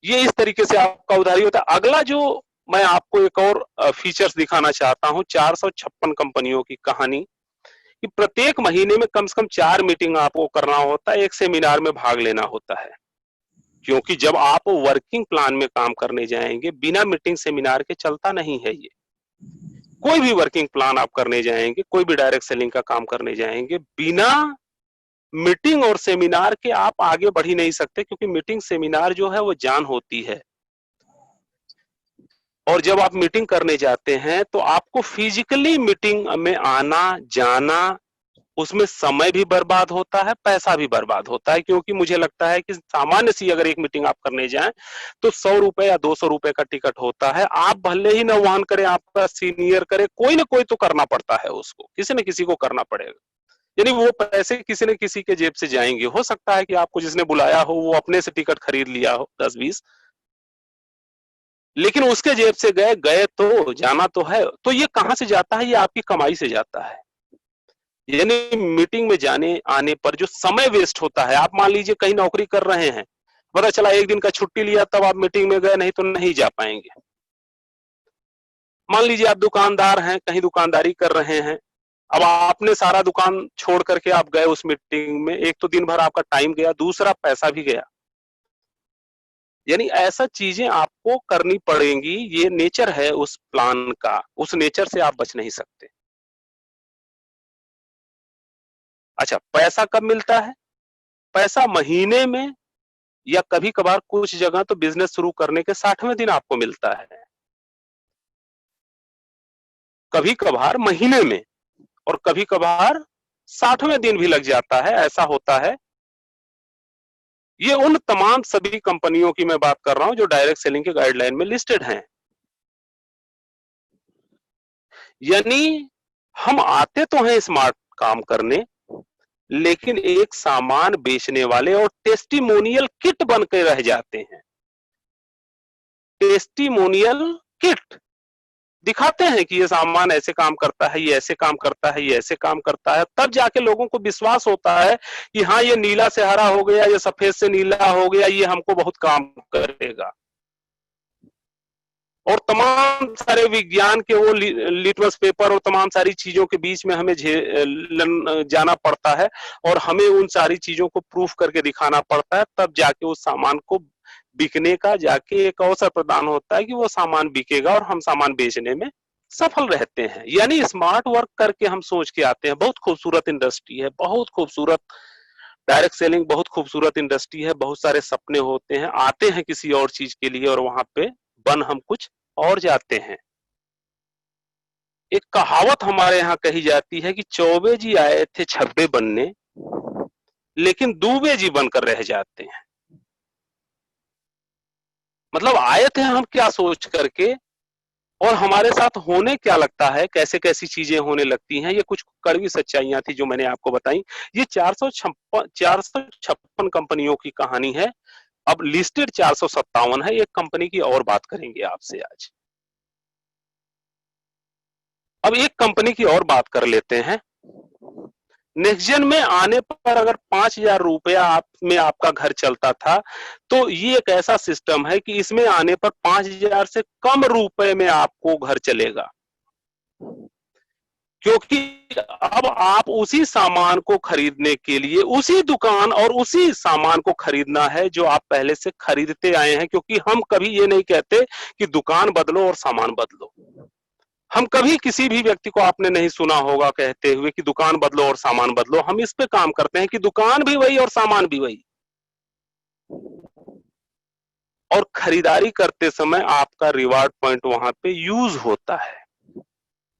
ये इस तरीके से आपका उधारी होता है। अगला जो मैं आपको एक और फीचर्स दिखाना चाहता हूं, 456 कंपनियों की कहानी, कि प्रत्येक महीने में कम से कम 4 मीटिंग आपको करना होता है, एक सेमिनार में भाग लेना होता है। क्योंकि जब आप वर्किंग प्लान में काम करने जाएंगे, बिना मीटिंग सेमिनार के चलता नहीं है ये। कोई भी वर्किंग प्लान आप करने जाएंगे, कोई भी डायरेक्ट सेलिंग का काम करने जाएंगे, बिना मीटिंग और सेमिनार के आप आगे बढ़ ही नहीं सकते, क्योंकि मीटिंग सेमिनार जो है वो जान होती है। और जब आप मीटिंग करने जाते हैं तो आपको फिजिकली मीटिंग में आना जाना उसमें समय भी बर्बाद होता है, पैसा भी बर्बाद होता है, क्योंकि मुझे लगता है कि सामान्य सी अगर एक मीटिंग आप करने जाएं तो 100 रुपए या 200 रुपए का टिकट होता है। आप भले ही न वहन करें, आपका सीनियर करे, कोई ना कोई तो करना पड़ता है, उसको किसी न किसी को करना पड़ेगा। यानी वो पैसे किसी न किसी के जेब से जाएंगे। हो सकता है कि आपको जिसने बुलाया हो वो अपने से टिकट खरीद लिया हो 10-20, लेकिन उसके जेब से गए गए तो जाना तो है। तो ये कहां से जाता है? ये आपकी कमाई से जाता है। यानी मीटिंग में जाने आने पर जो समय वेस्ट होता है, आप मान लीजिए कहीं नौकरी कर रहे हैं, पता चला एक दिन का छुट्टी लिया तब आप मीटिंग में गए, नहीं तो नहीं जा पाएंगे। मान लीजिए आप दुकानदार हैं, कहीं दुकानदारी कर रहे हैं, अब आपने सारा दुकान छोड़ करके आप गए उस मीटिंग में, एक तो दिन भर आपका टाइम गया, दूसरा पैसा भी गया। यानी ऐसा चीजें आपको करनी पड़ेंगी, ये नेचर है उस प्लान का, उस नेचर से आप बच नहीं सकते। अच्छा, पैसा कब मिलता है? पैसा महीने में, या कभी कभार कुछ जगह तो बिजनेस शुरू करने के 60वें दिन आपको मिलता है, कभी कभार महीने में, और कभी कभार 60वें दिन भी लग जाता है, ऐसा होता है। ये उन तमाम सभी कंपनियों की मैं बात कर रहा हूं जो डायरेक्ट सेलिंग के गाइडलाइन में लिस्टेड हैं। यानी हम आते तो हैं स्मार्ट काम करने, लेकिन एक सामान बेचने वाले और टेस्टिमोनियल किट बन के रह जाते हैं। टेस्टिमोनियल किट दिखाते हैं कि ये सामान ऐसे काम करता है, ये ऐसे काम करता है, ये ऐसे काम करता है, तब जाके लोगों को विश्वास होता है कि हाँ ये नीला से हरा हो गया, ये सफेद से नीला हो गया, ये हमको बहुत काम करेगा। और तमाम सारे विज्ञान के वो लिटमस पेपर और तमाम सारी चीजों के बीच में हमें जाना पड़ता है, और हमें उन सारी चीजों को प्रूफ करके दिखाना पड़ता है, तब जाके उस सामान को बिकने का जाके एक अवसर प्रदान होता है कि वो सामान बिकेगा और हम सामान बेचने में सफल रहते हैं। यानी स्मार्ट वर्क करके हम सोच के आते हैं। बहुत खूबसूरत इंडस्ट्री है, बहुत खूबसूरत डायरेक्ट सेलिंग, बहुत खूबसूरत इंडस्ट्री है। बहुत सारे सपने होते हैं, आते हैं किसी और चीज के लिए और वहां पे बन हम कुछ और जाते हैं। एक कहावत हमारे यहाँ कही जाती है कि चौबे जी आए थे छब्बे बनने, लेकिन दूबे जी बनकर रह जाते हैं। मतलब आए थे हम क्या सोच करके, और हमारे साथ होने क्या लगता है, कैसे कैसी चीजें होने लगती हैं। ये कुछ कड़वी सच्चाइयां थी जो मैंने आपको बताई। ये 456 कंपनियों की कहानी है। अब लिस्टेड 457 है। एक कंपनी की और बात करेंगे आपसे आज। अब एक कंपनी की और बात कर लेते हैं। नेक्स्ट में आने पर अगर 5,000 रुपया आप में आपका घर चलता था, तो ये एक ऐसा सिस्टम है कि इसमें आने पर 5,000 से कम रुपए में आपको घर चलेगा, क्योंकि अब आप उसी सामान को खरीदने के लिए उसी दुकान और उसी सामान को खरीदना है जो आप पहले से खरीदते आए हैं। क्योंकि हम कभी ये नहीं कहते कि दुकान बदलो और सामान बदलो। हम कभी किसी भी व्यक्ति को आपने नहीं सुना होगा कहते हुए कि दुकान बदलो और सामान बदलो। हम इस पे काम करते हैं कि दुकान भी वही और सामान भी वही। और खरीदारी करते समय आपका रिवार्ड पॉइंट वहां पे यूज होता है।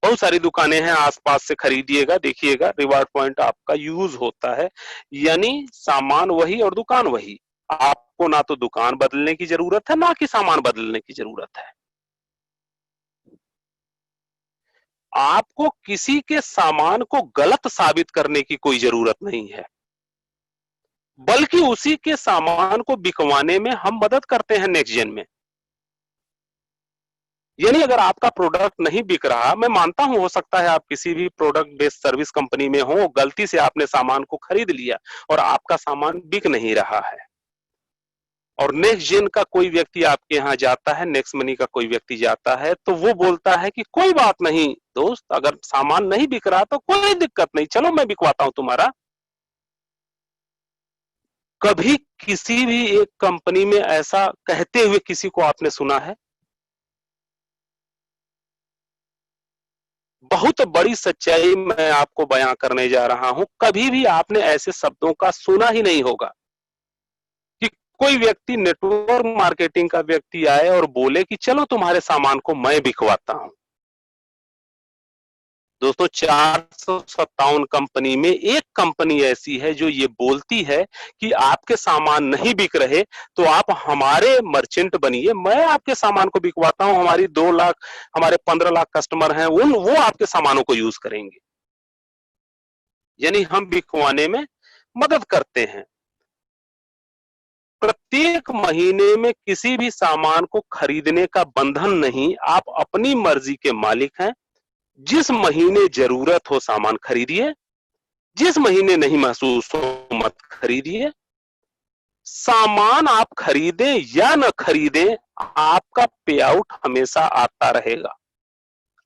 बहुत सारी दुकानें हैं, आसपास से खरीदिएगा, देखिएगा, रिवार्ड पॉइंट आपका यूज होता है। यानी सामान वही और दुकान वही। आपको ना तो दुकान बदलने की जरूरत है, ना कि सामान बदलने की जरूरत है। आपको किसी के सामान को गलत साबित करने की कोई जरूरत नहीं है, बल्कि उसी के सामान को बिकवाने में हम मदद करते हैं नेक्स्ट जेन में। यानी अगर आपका प्रोडक्ट नहीं बिक रहा, मैं मानता हूं हो सकता है आप किसी भी प्रोडक्ट बेस्ड सर्विस कंपनी में हो, गलती से आपने सामान को खरीद लिया और आपका सामान बिक नहीं रहा है, और नेक्स्ट जेन का कोई व्यक्ति आपके यहाँ जाता है, नेक्स्ट मनी का कोई व्यक्ति जाता है, तो वो बोलता है कि कोई बात नहीं दोस्त, अगर सामान नहीं बिक रहा तो कोई दिक्कत नहीं, चलो मैं बिकवाता हूं तुम्हारा। कभी किसी भी एक कंपनी में ऐसा कहते हुए किसी को आपने सुना है? बहुत बड़ी सच्चाई मैं आपको बयां करने जा रहा हूं। कभी भी आपने ऐसे शब्दों का सुना ही नहीं होगा कि कोई व्यक्ति, नेटवर्क मार्केटिंग का व्यक्ति आए और बोले कि चलो तुम्हारे सामान को मैं बिकवाता हूं। दोस्तों 457 कंपनी में एक कंपनी ऐसी है जो ये बोलती है कि आपके सामान नहीं बिक रहे तो आप हमारे मर्चेंट बनिए, मैं आपके सामान को बिकवाता हूं, हमारी 2 लाख हमारे 15 लाख कस्टमर हैं, वो आपके सामानों को यूज करेंगे। यानी हम बिकवाने में मदद करते हैं। प्रत्येक महीने में किसी भी सामान को खरीदने का बंधन नहीं, आप अपनी मर्जी के मालिक हैं। जिस महीने जरूरत हो सामान खरीदिए, जिस महीने नहीं महसूस हो मत खरीदिए। सामान आप खरीदें या न खरीदें, आपका पे आउट हमेशा आता रहेगा।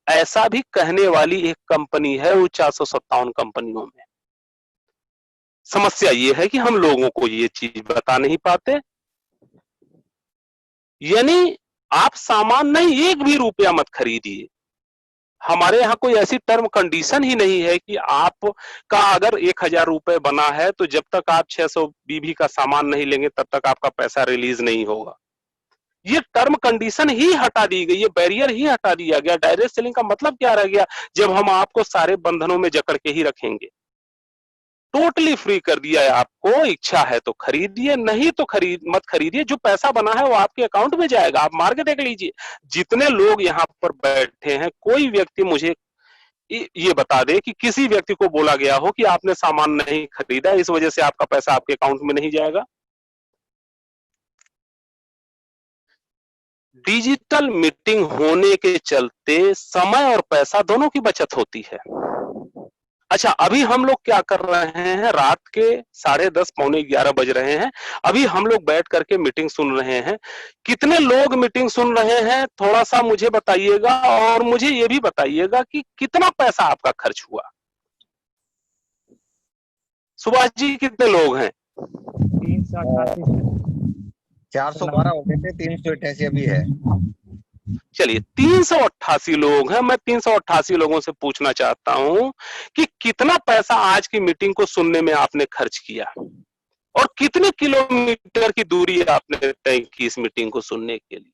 ऐसा भी कहने वाली एक कंपनी है वो 457 कंपनियों में। समस्या ये है कि हम लोगों को ये चीज बता नहीं पाते। यानी आप सामान नहीं, 1 भी रुपया मत खरीदिए। हमारे यहाँ कोई ऐसी टर्म कंडीशन ही नहीं है कि आपका अगर 1000 रुपए बना है तो जब तक आप 600 बीबी का सामान नहीं लेंगे तब तक आपका पैसा रिलीज नहीं होगा। ये टर्म कंडीशन ही हटा दी गई, ये बैरियर ही हटा दिया गया। डायरेक्ट सेलिंग का मतलब क्या रह गया जब हम आपको सारे बंधनों में जकड़ के ही रखेंगे। टोटली फ्री कर दिया है आपको, इच्छा है तो खरीदिए, नहीं तो मत खरीदिए। जो पैसा बना है वो आपके अकाउंट में जाएगा। आप मार के देख लीजिए जितने लोग यहाँ पर बैठे हैं, कोई व्यक्ति मुझे ये बता दे कि किसी व्यक्ति को बोला गया हो कि आपने सामान नहीं खरीदा इस वजह से आपका पैसा आपके अकाउंट में नहीं जाएगा। डिजिटल मीटिंग होने के चलते समय और पैसा दोनों की बचत होती है। अच्छा, अभी हम लोग क्या कर रहे हैं, रात के 10:30 पौने 11 बज रहे हैं, अभी हम लोग बैठ करके मीटिंग सुन रहे हैं। कितने लोग मीटिंग सुन रहे हैं थोड़ा सा मुझे बताइएगा, और मुझे ये भी बताइएगा कि कितना पैसा आपका खर्च हुआ। सुभाष जी कितने लोग हैं? 412 हो गए थे, 388 अभी है। चलिए 388 लोग हैं। मैं 388 लोगों से पूछना चाहता हूं कि कितना पैसा आज की मीटिंग को सुनने में आपने खर्च किया और कितने किलोमीटर की दूरी आपने तय की इस मीटिंग को सुनने के लिए।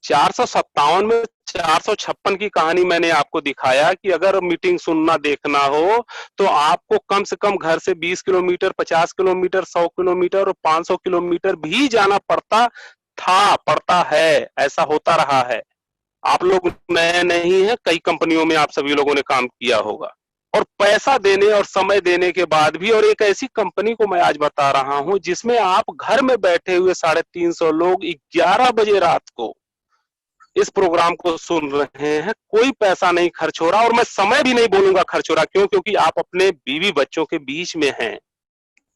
457 में 456 की कहानी मैंने आपको दिखाया कि अगर मीटिंग सुनना देखना हो तो आपको कम से कम घर से 20 किलोमीटर, 50 किलोमीटर, 100 किलोमीटर और 500 किलोमीटर भी जाना पड़ता है। ऐसा होता रहा है। आप लोग नए नहीं है, कई कंपनियों में आप सभी लोगों ने काम किया होगा। और पैसा देने और समय देने के बाद भी, और एक ऐसी कंपनी को मैं आज बता रहा हूं जिसमें आप घर में बैठे हुए 350 लोग 11 बजे रात को इस प्रोग्राम को सुन रहे हैं, कोई पैसा नहीं खर्च हो रहा। और मैं समय भी नहीं बोलूंगा खर्च हो रहा, क्यों? क्योंकि आप अपने बीवी बच्चों के बीच में हैं,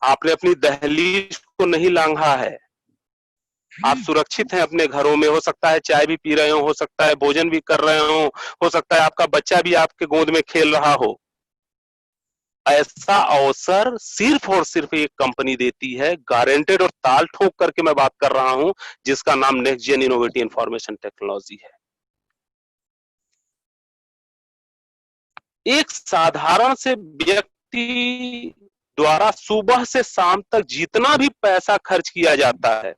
आपने अपनी दहलीज को नहीं लांघा है, आप सुरक्षित हैं अपने घरों में। हो सकता है चाय भी पी रहे हो सकता है भोजन भी कर रहे हो सकता है आपका बच्चा भी आपके गोद में खेल रहा हो। ऐसा अवसर सिर्फ और सिर्फ एक कंपनी देती है, गारंटेड, और ताल ठोक करके मैं बात कर रहा हूं, जिसका नाम next gen innovative information technology है। एक साधारण से व्यक्ति द्वारा सुबह से शाम तक जितना भी पैसा खर्च किया जाता है,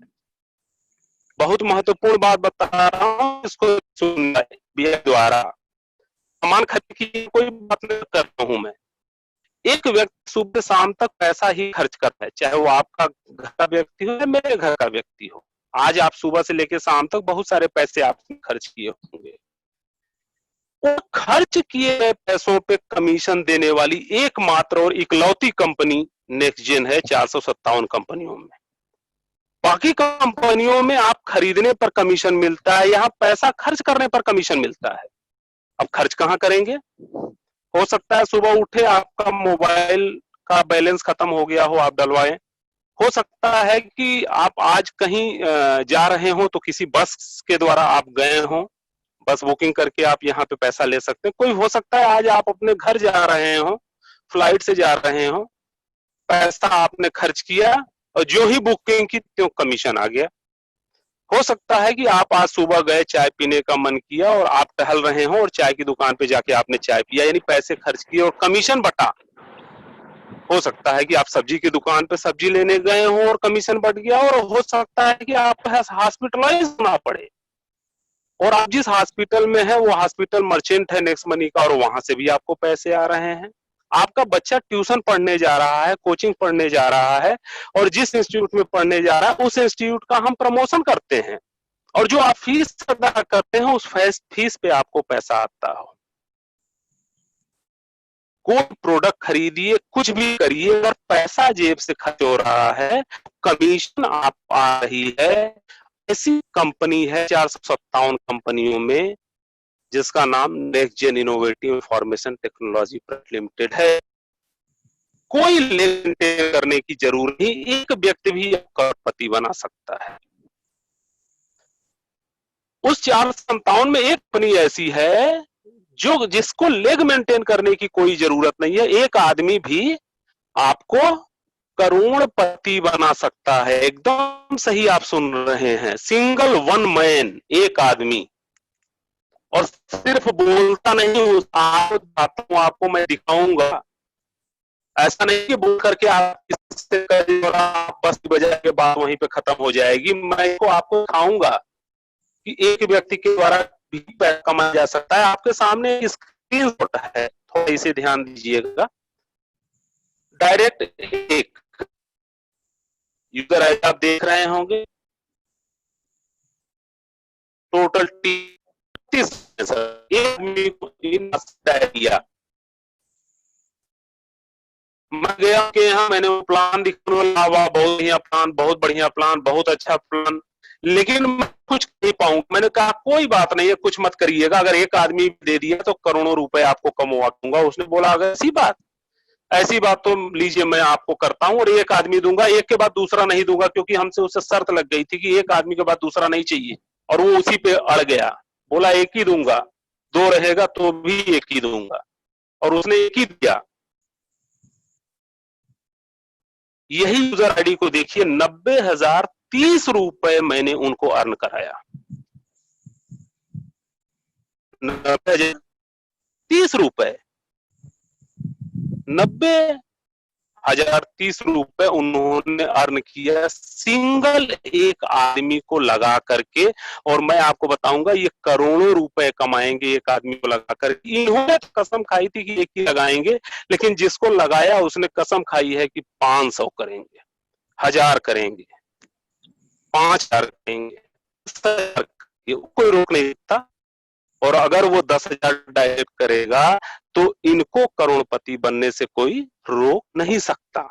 बहुत महत्वपूर्ण बात बता रहा हूं, इसको सुनना है। द्वारा सामान खरीद की कोई बात नहीं कर रहा हूं मैं। एक व्यक्ति सुबह से शाम तक पैसा ही खर्च करता है, चाहे वो आपका घर का व्यक्ति हो या मेरे घर का व्यक्ति हो। आज आप सुबह से लेकर शाम तक बहुत सारे पैसे आपने खर्च किए होंगे। वो खर्च किए गए पैसों पे कमीशन देने वाली एकमात्र और इकलौती कंपनी नेक्स्ट जेन है 457 कंपनियों में। बाकी कंपनियों में आप खरीदने पर कमीशन मिलता है, यहाँ पैसा खर्च करने पर कमीशन मिलता है। अब खर्च कहां करेंगे? हो सकता है सुबह उठे आपका मोबाइल का बैलेंस खत्म हो गया हो, आप डलवाएं। हो सकता है कि आप आज कहीं जा रहे हो तो किसी बस के द्वारा आप गए हो, बस बुकिंग करके आप यहाँ पे पैसा ले सकते हैं। कोई हो सकता है आज आप अपने घर जा रहे हो, फ्लाइट से जा रहे हो, पैसा आपने खर्च किया और जो ही बुकिंग की त्यों कमीशन आ गया। हो सकता है कि आप आज सुबह गए, चाय पीने का मन किया और आप टहल रहे हो और चाय की दुकान पे जाके आपने चाय पिया, यानी पैसे खर्च किए और कमीशन बटा। हो सकता है कि आप सब्जी की दुकान पे सब्जी लेने गए हो और कमीशन बढ़ गया, और हो सकता है कि आप हॉस्पिटलाइज होना पड़े, और आप जिस हॉस्पिटल में है वो हॉस्पिटल मर्चेंट है नेक्स्ट मनी का, और वहां से भी आपको पैसे आ रहे हैं। आपका बच्चा ट्यूशन पढ़ने जा रहा है, कोचिंग पढ़ने जा रहा है, और जिस इंस्टीट्यूट में पढ़ने जा रहा है उस इंस्टीट्यूट का हम प्रमोशन करते हैं, और जो आप फीस अदा करते हैं उस फीस पे आपको पैसा आता हो। कोई प्रोडक्ट खरीदिए, कुछ भी करिए, अगर पैसा जेब से खर्च हो रहा है, कमीशन आप आ रही है। ऐसी कंपनी है 457 कंपनियों में जिसका नाम next gen innovative information technology private limited है। कोई लेन देन करने की जरूरत नहीं, एक व्यक्ति भी करोड़पति बना सकता है। उस 457 में एक कंपनी ऐसी है जो जिसको लेग मेंटेन करने की कोई जरूरत नहीं है, एक आदमी भी आपको करोड़पति बना सकता है। एकदम सही आप सुन रहे हैं, सिंगल वन मैन, एक आदमी। और सिर्फ बोलता नहीं, आपको मैं दिखाऊंगा। ऐसा नहीं कि बोल करके आप बस बजा के बात वहीं पे खत्म हो जाएगी। मैं इसको आपको दिखाऊंगा कि एक व्यक्ति के द्वारा भी पैसा कमाया जा सकता है। आपके सामने स्क्रीनशॉट है, थोड़ा इसे ध्यान दीजिएगा। डायरेक्ट एक यूजर आईडी आप देख रहे होंगे, टोटल 30 दिया। मैं गया कि यहाँ मैंने वो प्लान दिखा, बहुत बढ़िया प्लान, बहुत बढ़िया प्लान, बहुत अच्छा प्लान, लेकिन मैं कुछ नहीं पाऊंगा। मैंने कहा कोई बात नहीं है, कुछ मत करिएगा, अगर एक आदमी दे दिया तो करोड़ों रुपए आपको कमवा दूंगा। उसने बोला अगर ऐसी बात तो लीजिए, मैं आपको करता हूं, और एक आदमी दूंगा, एक के बाद दूसरा नहीं दूंगा, क्योंकि हमसे उससे शर्त लग गई थी कि एक आदमी के बाद दूसरा नहीं चाहिए, और वो उसी पे अड़ गया। बोला एक ही दूंगा, दो रहेगा तो भी एक ही दूंगा, और उसने एक ही दिया। यही यूजर आईडी को देखिए, 90,030 रुपए मैंने उनको अर्न कराया। 90,030 रुपए, 90,030 रुपए उन्होंने अर्न किया सिंगल एक आदमी को लगा करके। और मैं आपको बताऊंगा ये करोड़ों रुपए कमाएंगे एक आदमी को लगा करके। इन्होंने कसम खाई थी कि एक ही लगाएंगे, लेकिन जिसको लगाया उसने कसम खाई है कि 500 करेंगे, 1000 करेंगे, 5000 करेंगे, कोई रोक नहीं सकता। और अगर वो 10,000 डायरेक्ट करेगा तो इनको करोड़पति बनने से कोई रोक नहीं सकता।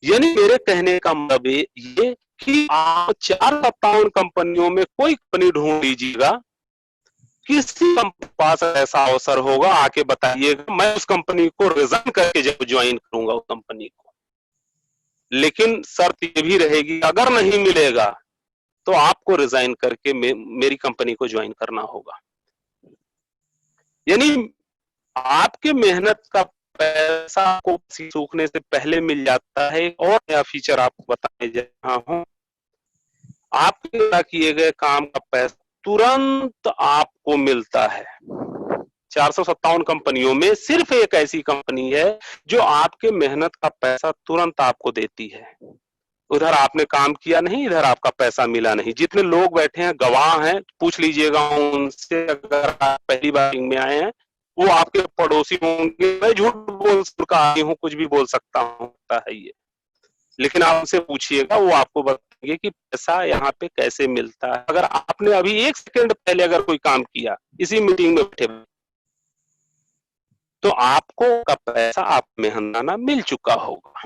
यानी मेरे कहने का मतलब ये कि आप 457 कंपनियों में कोई कंपनी ढूंढ लीजिएगा, किसी कंपनी के पास ऐसा अवसर होगा, आके बताइएगा, मैं उस कंपनी को रिजाइन करके जब ज्वाइन करूंगा उस कंपनी को। लेकिन शर्त ये भी रहेगी, अगर नहीं मिलेगा तो आपको रिजाइन करके मेरी कंपनी को ज्वाइन करना होगा। यानी आपके मेहनत का पैसा आपको सूखने से पहले मिल जाता है। और नया फीचर आपको बताने जा रहा हूं, आपके द्वारा किए गए काम का पैसा तुरंत आपको मिलता है। 457 कंपनियों में सिर्फ एक ऐसी कंपनी है जो आपके मेहनत का पैसा तुरंत आपको देती है। उधर आपने काम किया नहीं, इधर आपका पैसा मिला नहीं। जितने लोग बैठे हैं गवाह हैं, पूछ लीजिएगा उनसे, अगर आप पहली बार में आए हैं वो आपके पड़ोसी होंगे। मैं झूठ बोल सकता हूँ, कुछ भी बोल सकता हूँ, है ये, लेकिन आप उनसे पूछिएगा, वो आपको बताएंगे कि पैसा यहाँ पे कैसे मिलता है। अगर आपने अभी 1 सेकंड पहले अगर कोई काम किया इसी मीटिंग में बैठे, तो आपको का पैसा आप मेहनताना मिल चुका होगा।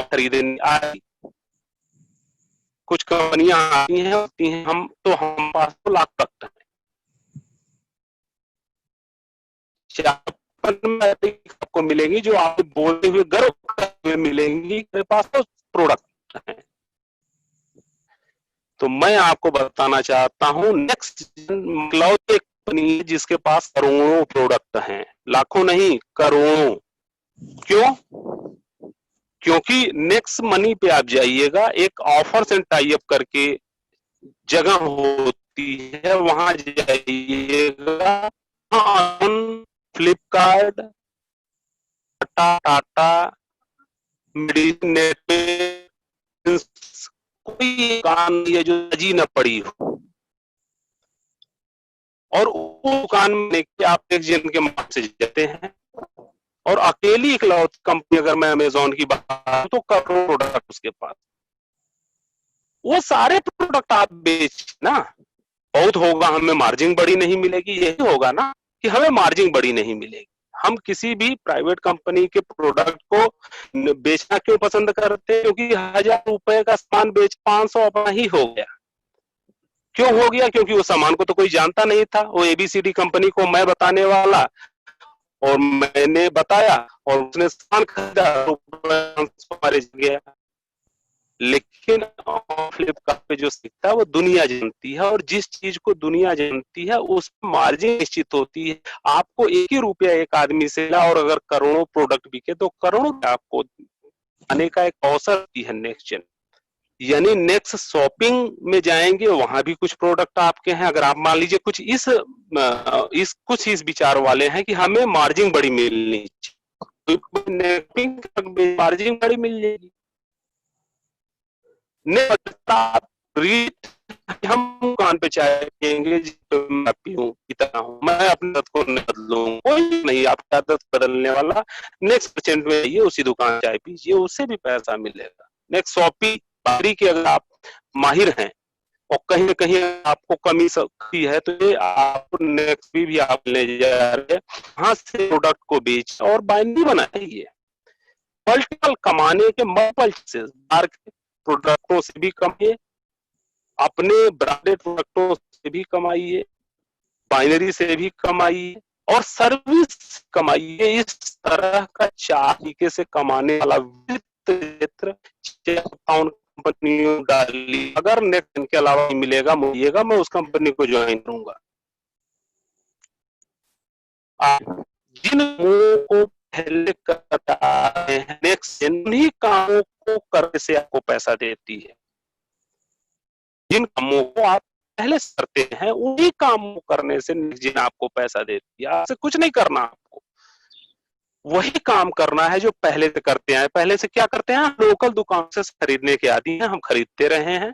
खरीदने आई कुछ कंपनियां आती हैं, होती हैं, हम पास तो लाख तक आपको मिलेंगी, जो आप बोलते हुए गर्व मिलेंगी, मेरे पास तो प्रोडक्ट है। तो मैं आपको बताना चाहता हूं, नेक्स्ट क्लाउड एक कंपनी है जिसके पास करोड़ों प्रोडक्ट हैं, लाखों नहीं, करोड़ों। क्यों? क्योंकि नेक्स्ट मनी पे आप जाइएगा, एक ऑफर से टाई अप करके जगह होती है, वहां जाइएगा, फ्लिपकार्ट, टाटा, मेडिसिन कोई दुकान नहीं है जो सजी न पड़ी हो, और वो दुकान में आप एक जन के माध्यम से जाते हैं, और अकेली इकलौती कंपनी अगर मैं अमेजोन की बात करूं तो करोड़ों प्रोडक्ट उसके पास, वो सारे प्रोडक्ट आप बेच ना, बहुत होगा हमें मार्जिन बड़ी नहीं मिलेगी, यही होगा ना कि हमें मार्जिन बड़ी नहीं मिलेगी। हम किसी भी प्राइवेट कंपनी के प्रोडक्ट को बेचना क्यों पसंद करते हैं? क्योंकि 1000 रुपए का सामान बेच 500 अपना ही हो गया। क्यों हो गया? क्योंकि वो सामान को तो कोई जानता नहीं था, वो एबीसीडी कंपनी को मैं बताने वाला, और मैंने बताया और उसने सामान खरीदा, हमारे गया। लेकिन फ्लिपकार्ट पे जो सीखता है वो दुनिया जानती है, और जिस चीज को दुनिया जानती है उस मार्जिन निश्चित होती है। आपको 1 ही रुपया एक आदमी से ला, और अगर करोड़ों प्रोडक्ट बिके तो करोड़ों आपको आने का एक अवसर है नेक्स्ट जन। यानी नेक्स्ट शॉपिंग में जाएंगे, वहां भी कुछ प्रोडक्ट आपके हैं। अगर आप मान लीजिए कुछ इस विचार वाले हैं कि हमें मार्जिन बड़ी मिलनी चाहिए, मार्जिन बड़ी मिल जाएगी। हम दुकान पे चाय पियेंगे, इतना हूँ मैं, अपनी आदत को नहीं बदलूंगा, कोई नहीं आपकी आदत बदलने वाला। नेक्स्ट परसेंट में आइए, उसी दुकान चाय पीजिए, उससे भी पैसा मिलेगा। नेक्स्ट शॉपिंग की अगर आप माहिर हैं और कहीं ना कहीं आपको कमी सकती है, तो ये आप नेक्स्ट भी आप ले जा रहे हैं, वहां से प्रोडक्ट को बेच और बाइंडिंग बनाइए। मल्टीपल कमाने के मल्टीपल प्रोडक्टों से भी कमाइए, अपने ब्रांडेड प्रोडक्टों से भी कमाइए, बाइनरी से भी कमाइए, और सर्विस कमाइए। इस तरह का 4 तरीके से कमाने वाला वित्त क्षेत्र कंपनियों डाली। अगर नेक्स्ट के अलावा मिलेगा मुझेगा, मैं उस कंपनी को ज्वाइन करूंगा। जिन कामों को पहले करता है नेक्स्ट उन्हीं कामों को करने से आपको पैसा देती है। जिन कामों को आप पहले से करते हैं उन्हीं कामों करने से नेक्स्ट आपको पैसा देती है। आपसे कुछ नहीं करना, आपको वही काम करना है जो पहले से करते हैं। पहले से क्या करते हैं? लोकल दुकान से खरीदने के आदी हैं, हम खरीदते रहे हैं।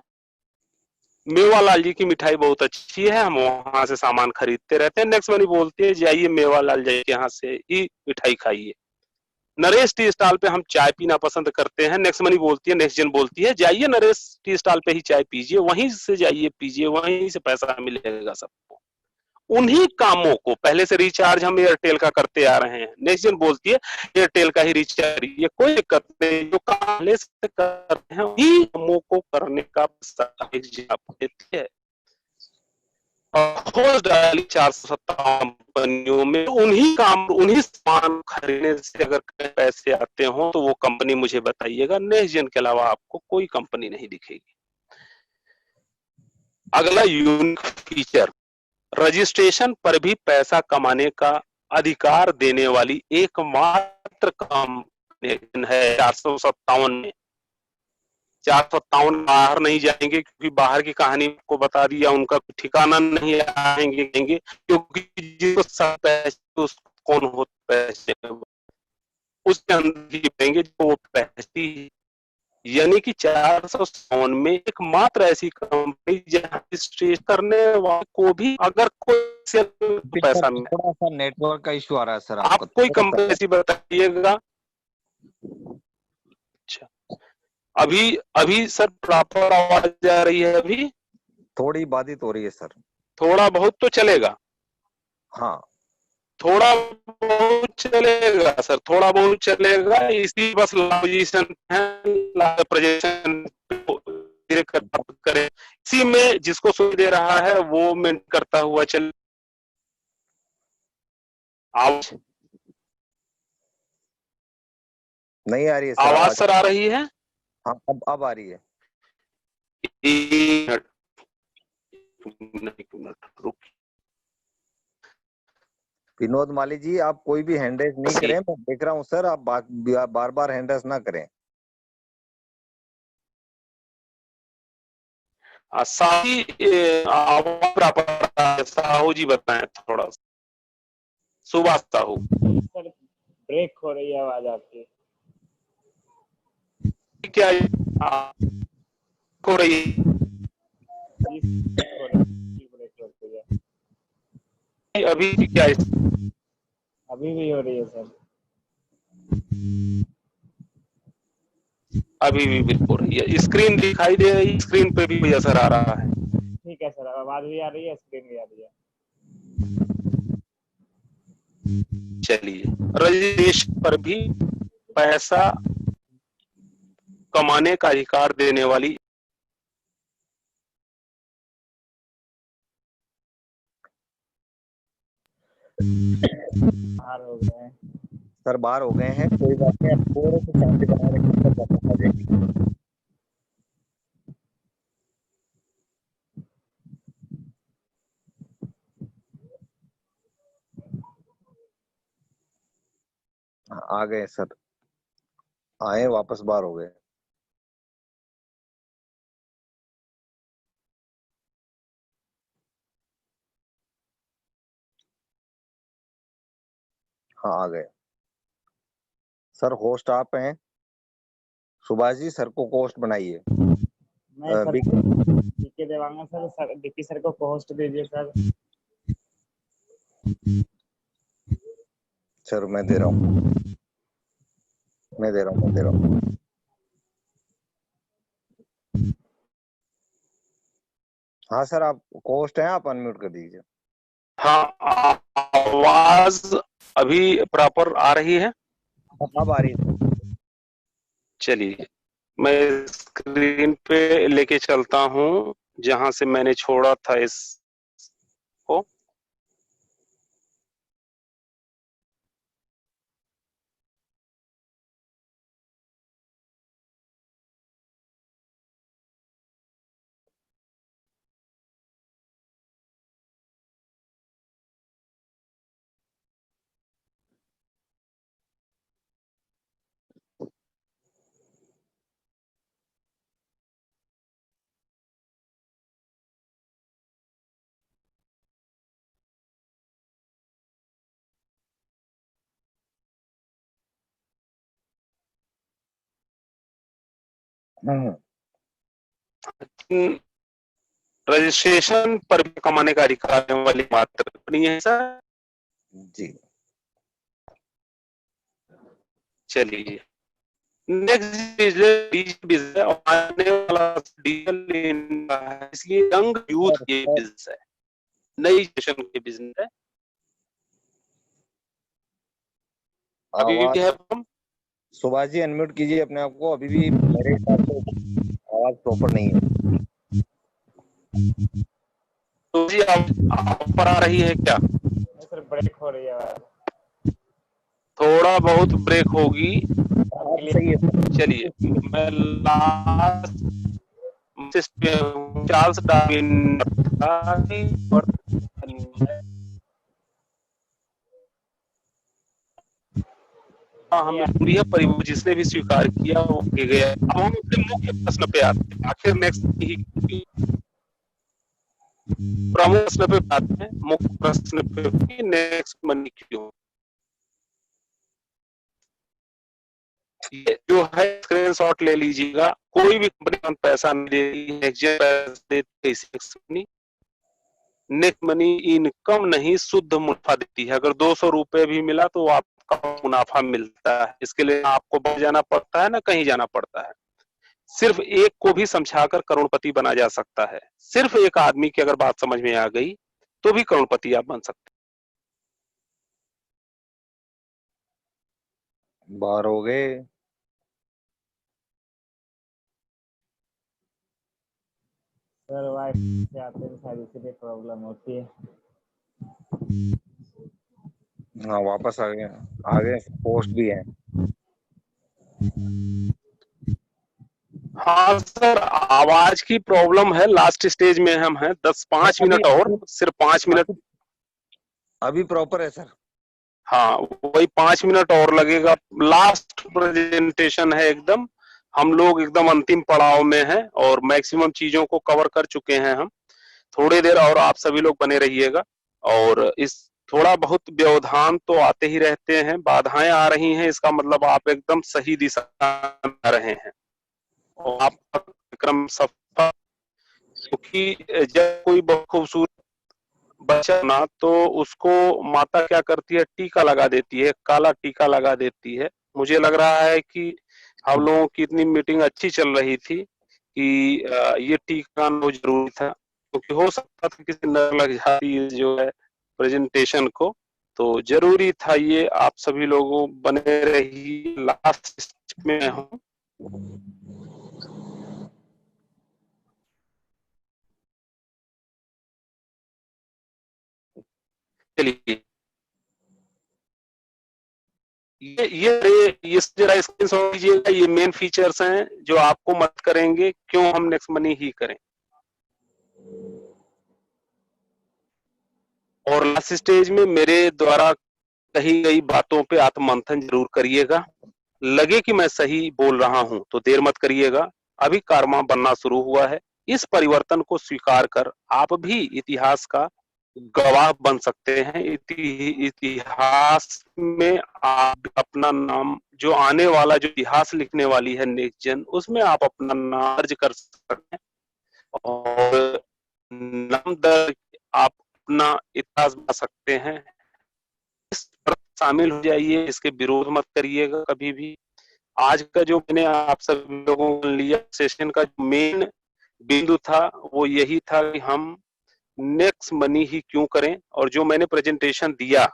मेवालाल जी की मिठाई बहुत अच्छी है, हम वहां से सामान खरीदते रहते हैं। नेक्स्ट मनी बोलती है जाइए मेवालाल जी के यहाँ से ही मिठाई खाइए। नरेश टी स्टॉल पे हम चाय पीना पसंद करते हैं, नेक्स्ट मनी बोलती है, नेक्स्ट जन बोलती है जाइए नरेश टी स्टॉल पे ही चाय पीजिए, वहीं से जाइए पीजिए, वहीं से पैसा मिलेगा सबको। उन्हीं कामों को पहले से रिचार्ज हम एयरटेल का करते आ रहे हैं, नेक्स्ट जन बोलती है एयरटेल का ही रिचार्ज, ये कोई दिक्कत नहीं, जो पहले से करते हैं उन्हीं कामों को करने का देती है। खोज डाली 457 कंपनियों में, उन्हीं सामान खरीदने से अगर पैसे आते हो तो वो कंपनी मुझे बताइएगा। नेक्स्ट जन के अलावा आपको कोई कंपनी नहीं दिखेगी। अगला यूनिक फीचर, रजिस्ट्रेशन पर भी पैसा कमाने का अधिकार देने वाली एकमात्र कंपनी है 457 में। 457 बाहर नहीं जाएंगे, क्योंकि बाहर की कहानी को बता दिया, उनका ठिकाना नहीं आएंगे, क्योंकि जिसको सब पैसे कौन होता पैसे उसके अंदर ही पाएंगे जो वो पैसे। यानी कि 457 में एकमात्र ऐसी कंपनी जहां रजिस्ट्रेशन करने वाले को भी अगर कोई पैसा मिले। थोड़ा सा नेटवर्क का इश्यू आ रहा है सर आप कोई कंपनी ऐसी बताइएगा। अच्छा, अभी अभी सर प्रॉपर आवाज आ रही है? अभी थोड़ी बाधित हो रही है सर। थोड़ा बहुत तो चलेगा? हाँ थोड़ा बहुत चलेगा सर, थोड़ा बहुत चलेगा। इसी बस पोजीशन है, प्रेजेंटेशन करें, इसी में जिसको सुन दे रहा है वो मेंट करता हुआ चल। आवाज नहीं आ रही है सर। आवाज सर आ रही है? हाँ अब आ रही है। एक मिनट रुकिए। विनोद माली जी, आप कोई भी हैंड रेज नहीं करें, मैं देख रहा हूँ सर, आप बार बार हैंड रेज ना करें। साहू जी बताएं थोड़ा सा। सुभाष साहू सर ब्रेक हो रही है आवाज आपकी। क्या हो रही है? अभी क्या अभी भी हो रही है सर। अभी भी बिल्कुल हो रही है। स्क्रीन दिखाई दे रही है, स्क्रीन पे भी असर आ रहा है। ठीक है सर, आवाज भी आ रही है, स्क्रीन भी आ रही है। चलिए, रजिस्ट्रेशन पर भी पैसा कमाने का अधिकार देने वाली बाहर हो गए हैं सर, बाहर हो गए हैं, कोई बात नहीं, आप थोड़े से शांति बनाए रखिए, सब वापस आ जाएगी। हाँ, आ गए सर, आए वापस बाहर हो गए। हाँ, आ गए सर। होस्ट आप हैं, सुभाष जी, सर को होस्ट बनाइए। मैं सर बिक- DK Dewangan sir DK sir को होस्ट दीजिए सर। सर मैं दे रहा हूँ, मैं दे रहा हूँ। हाँ सर, आप होस्ट हैं, आप अनम्यूट कर दीजिए। हाँ, आवाज अभी प्रॉपर आ रही है? अब आ रही है। चलिए, मैं स्क्रीन पे लेके चलता हूँ जहां से मैंने छोड़ा था इसको। रजिस्ट्रेशन पर भी कमाने का अधिकार देने वाली मात्र नहीं है सर। जी, चलिए, नेक्स्ट बिजनेस आने वाला डीजल है, इसलिए यंग यूथ के बिजनेस है, नई जनरेशन के बिजनेस है। अभी भी आवाज है हम? सुभाष जी अनम्यूट कीजिए अपने आप को, अभी भी मेरे हिसाब से आवाज प्रॉपर नहीं है। तो जी आप पर आ रही है क्या? सर ब्रेक हो रही है आवाज। थोड़ा बहुत ब्रेक होगी। अब सही है। चलिए, मैं लास्ट मैसेज पे हूँ, चार्ल्स डार्विन हमें पूरी है परिवर्तन जिसने भी स्वीकार किया वो के गया। अब हम अपने मुख्य प्रश्न पे आते हैं, आखिर नेक्स्ट प्रमुख प्रश्न पे आते हैं, मुख्य प्रश्न पे नेक्स्ट मनी क्यों। ये जो है स्क्रीनशॉट ले लीजिएगा, कोई भी कंपनी पैसा नहीं दे रही, नेक्स्ट मनी इनकम नहीं शुद्ध मुनाफा देती है। अगर 200 रुपए भी मिला तो आपका मुनाफा मिलता है, इसके लिए आपको बाहर जाना पड़ता है ना कहीं जाना पड़ता है। सिर्फ एक को भी समझाकर करोड़पति बना जा सकता है। सिर्फ एक आदमी की अगर बात समझ में आ गई तो भी करोड़पति आप बन सकते बाहर हो गए। सर वाईफाई से आते हैं शायद इसीलिए प्रॉब्लम होती है। हाँ, वापस आ गए, आ गए, पोस्ट भी है। हाँ सर, आवाज की प्रॉब्लम है, लास्ट स्टेज में हम हैं। 5 मिनट और, सिर्फ 5 मिनट। अभी प्रॉपर है सर। हाँ, वही 5 मिनट और लगेगा। लास्ट प्रेजेंटेशन है एकदम, हम लोग एकदम अंतिम पड़ाव में हैं और मैक्सिमम चीजों को कवर कर चुके हैं हम। थोड़ी देर और आप सभी लोग बने रहिएगा। और इस थोड़ा बहुत व्यवधान तो आते ही रहते हैं, बाधाएं आ रही हैं, इसका मतलब आप एकदम सही दिशा में आ रहे हैं। और आपका कार्यक्रम सफल, क्योंकि जब कोई बहुत खूबसूरत बच्चा ना तो उसको माता क्या करती है, टीका लगा देती है, काला टीका लगा देती है। मुझे लग रहा है कि हम लोगों की इतनी मीटिंग अच्छी चल रही थी कि ये टीका वो जरूरी था, क्योंकि हो सकता था किसी नजर लग जाती जो है प्रेजेंटेशन को, तो जरूरी था ये। आप सभी लोगों बने रही, लास्ट में हूँ। चलिए ये जरा स्क्रीनशॉट लीजिएगा, ये मेन फीचर्स हैं जो आपको मदद करेंगे क्यों हम नेक्स्ट मनी ही करें। और लास्ट स्टेज में मेरे द्वारा कही गई बातों पे आत्ममंथन जरूर करिएगा। लगे कि मैं सही बोल रहा हूं तो देर मत करिएगा, अभी कारवां बनना शुरू हुआ है। इस परिवर्तन को स्वीकार कर आप भी इतिहास का गवाह बन सकते हैं। इतिहास में आप अपना नाम, जो आने वाला जो इतिहास लिखने वाली है नेक्स्ट जन, उसमें आप अपना नाम दर्ज कर सकते हैं और नाम दर्ज आप अपना इतिहास बना सकते हैं। इस पर शामिल हो जाइए, इसके विरोध मत करिएगा कभी भी। आज का जो मैंने आप सभी लोगों को लिया सेशन का मेन बिंदु था वो यही था कि हम नेक्स्ट मनी ही क्यों करें, और जो मैंने प्रेजेंटेशन दिया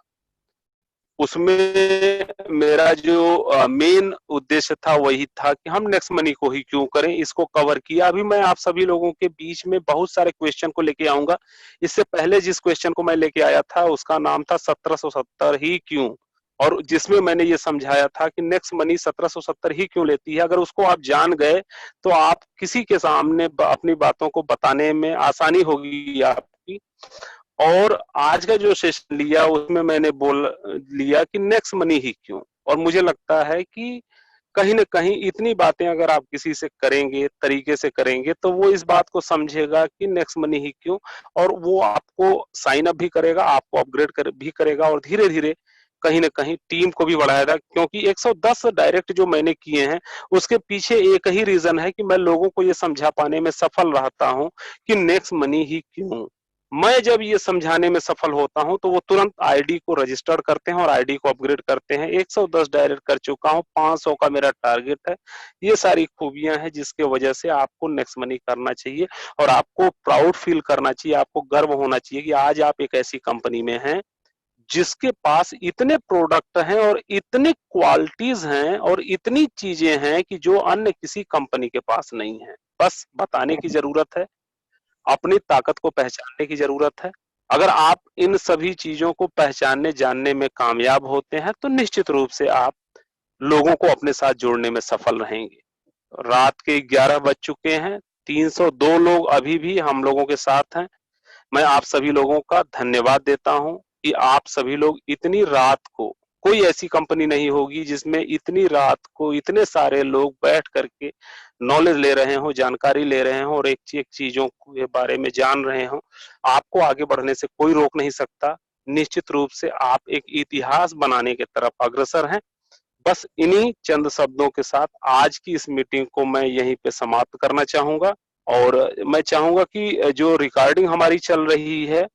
उसमें मेरा जो मेन उद्देश्य था वही था कि हम नेक्स्ट मनी को ही क्यों करें, इसको कवर किया। अभी मैं आप सभी लोगों के बीच में बहुत सारे क्वेश्चन को लेके आऊंगा। इससे पहले जिस क्वेश्चन को मैं लेके आया था उसका नाम था 1770 ही क्यों, और जिसमें मैंने ये समझाया था कि नेक्स्ट मनी 1770 ही क्यों लेती है। अगर उसको आप जान गए तो आप किसी के सामने अपनी बातों को बताने में आसानी होगी आपकी। और आज का जो सेशन लिया उसमें मैंने बोल लिया कि नेक्स्ट मनी ही क्यों, और मुझे लगता है कि कहीं ना कहीं इतनी बातें अगर आप किसी से करेंगे, तरीके से करेंगे, तो वो इस बात को समझेगा कि नेक्स्ट मनी ही क्यों, और वो आपको साइन अप भी करेगा, आपको अपग्रेड भी करेगा, और धीरे धीरे कहीं ना कहीं टीम को भी बढ़ाएगा। क्योंकि 110 डायरेक्ट जो मैंने किए हैं उसके पीछे एक ही रीजन है कि मैं लोगों को ये समझा पाने में सफल रहता हूं कि नेक्स्ट मनी ही क्यों। मैं जब ये समझाने में सफल होता हूं तो वो तुरंत आईडी को रजिस्टर करते हैं और आईडी को अपग्रेड करते हैं। 110 डायरेक्ट कर चुका हूं, 500 का मेरा टारगेट है। ये सारी खूबियां हैं जिसके वजह से आपको नेक्स्ट मनी करना चाहिए और आपको प्राउड फील करना चाहिए, आपको गर्व होना चाहिए कि आज आप एक ऐसी कंपनी में हैं जिसके पास इतने प्रोडक्ट हैं और इतनी क्वालिटीज हैं और इतनी चीजें हैं कि जो अन्य किसी कंपनी के पास नहीं है। बस बताने की जरूरत है, अपनी ताकत को पहचानने की जरूरत है। अगर आप इन सभी चीजों को पहचानने जानने में कामयाब होते हैं तो निश्चित रूप से आप लोगों को अपने साथ जोड़ने में सफल रहेंगे। रात के 11 बज चुके हैं, 302 लोग अभी भी हम लोगों के साथ हैं। मैं आप सभी लोगों का धन्यवाद देता हूं कि आप सभी लोग इतनी रात को, कोई ऐसी कंपनी नहीं होगी जिसमें इतनी रात को इतने सारे लोग बैठ करके नॉलेज ले रहे हो, जानकारी ले रहे हो और एक एक चीजों के बारे में जान रहे हो। आपको आगे बढ़ने से कोई रोक नहीं सकता। निश्चित रूप से आप एक इतिहास बनाने की तरफ अग्रसर हैं। बस इन्हीं चंद शब्दों के साथ आज की इस मीटिंग को मैं यहीं पे समाप्त करना चाहूंगा और मैं चाहूंगा कि जो रिकॉर्डिंग हमारी चल रही है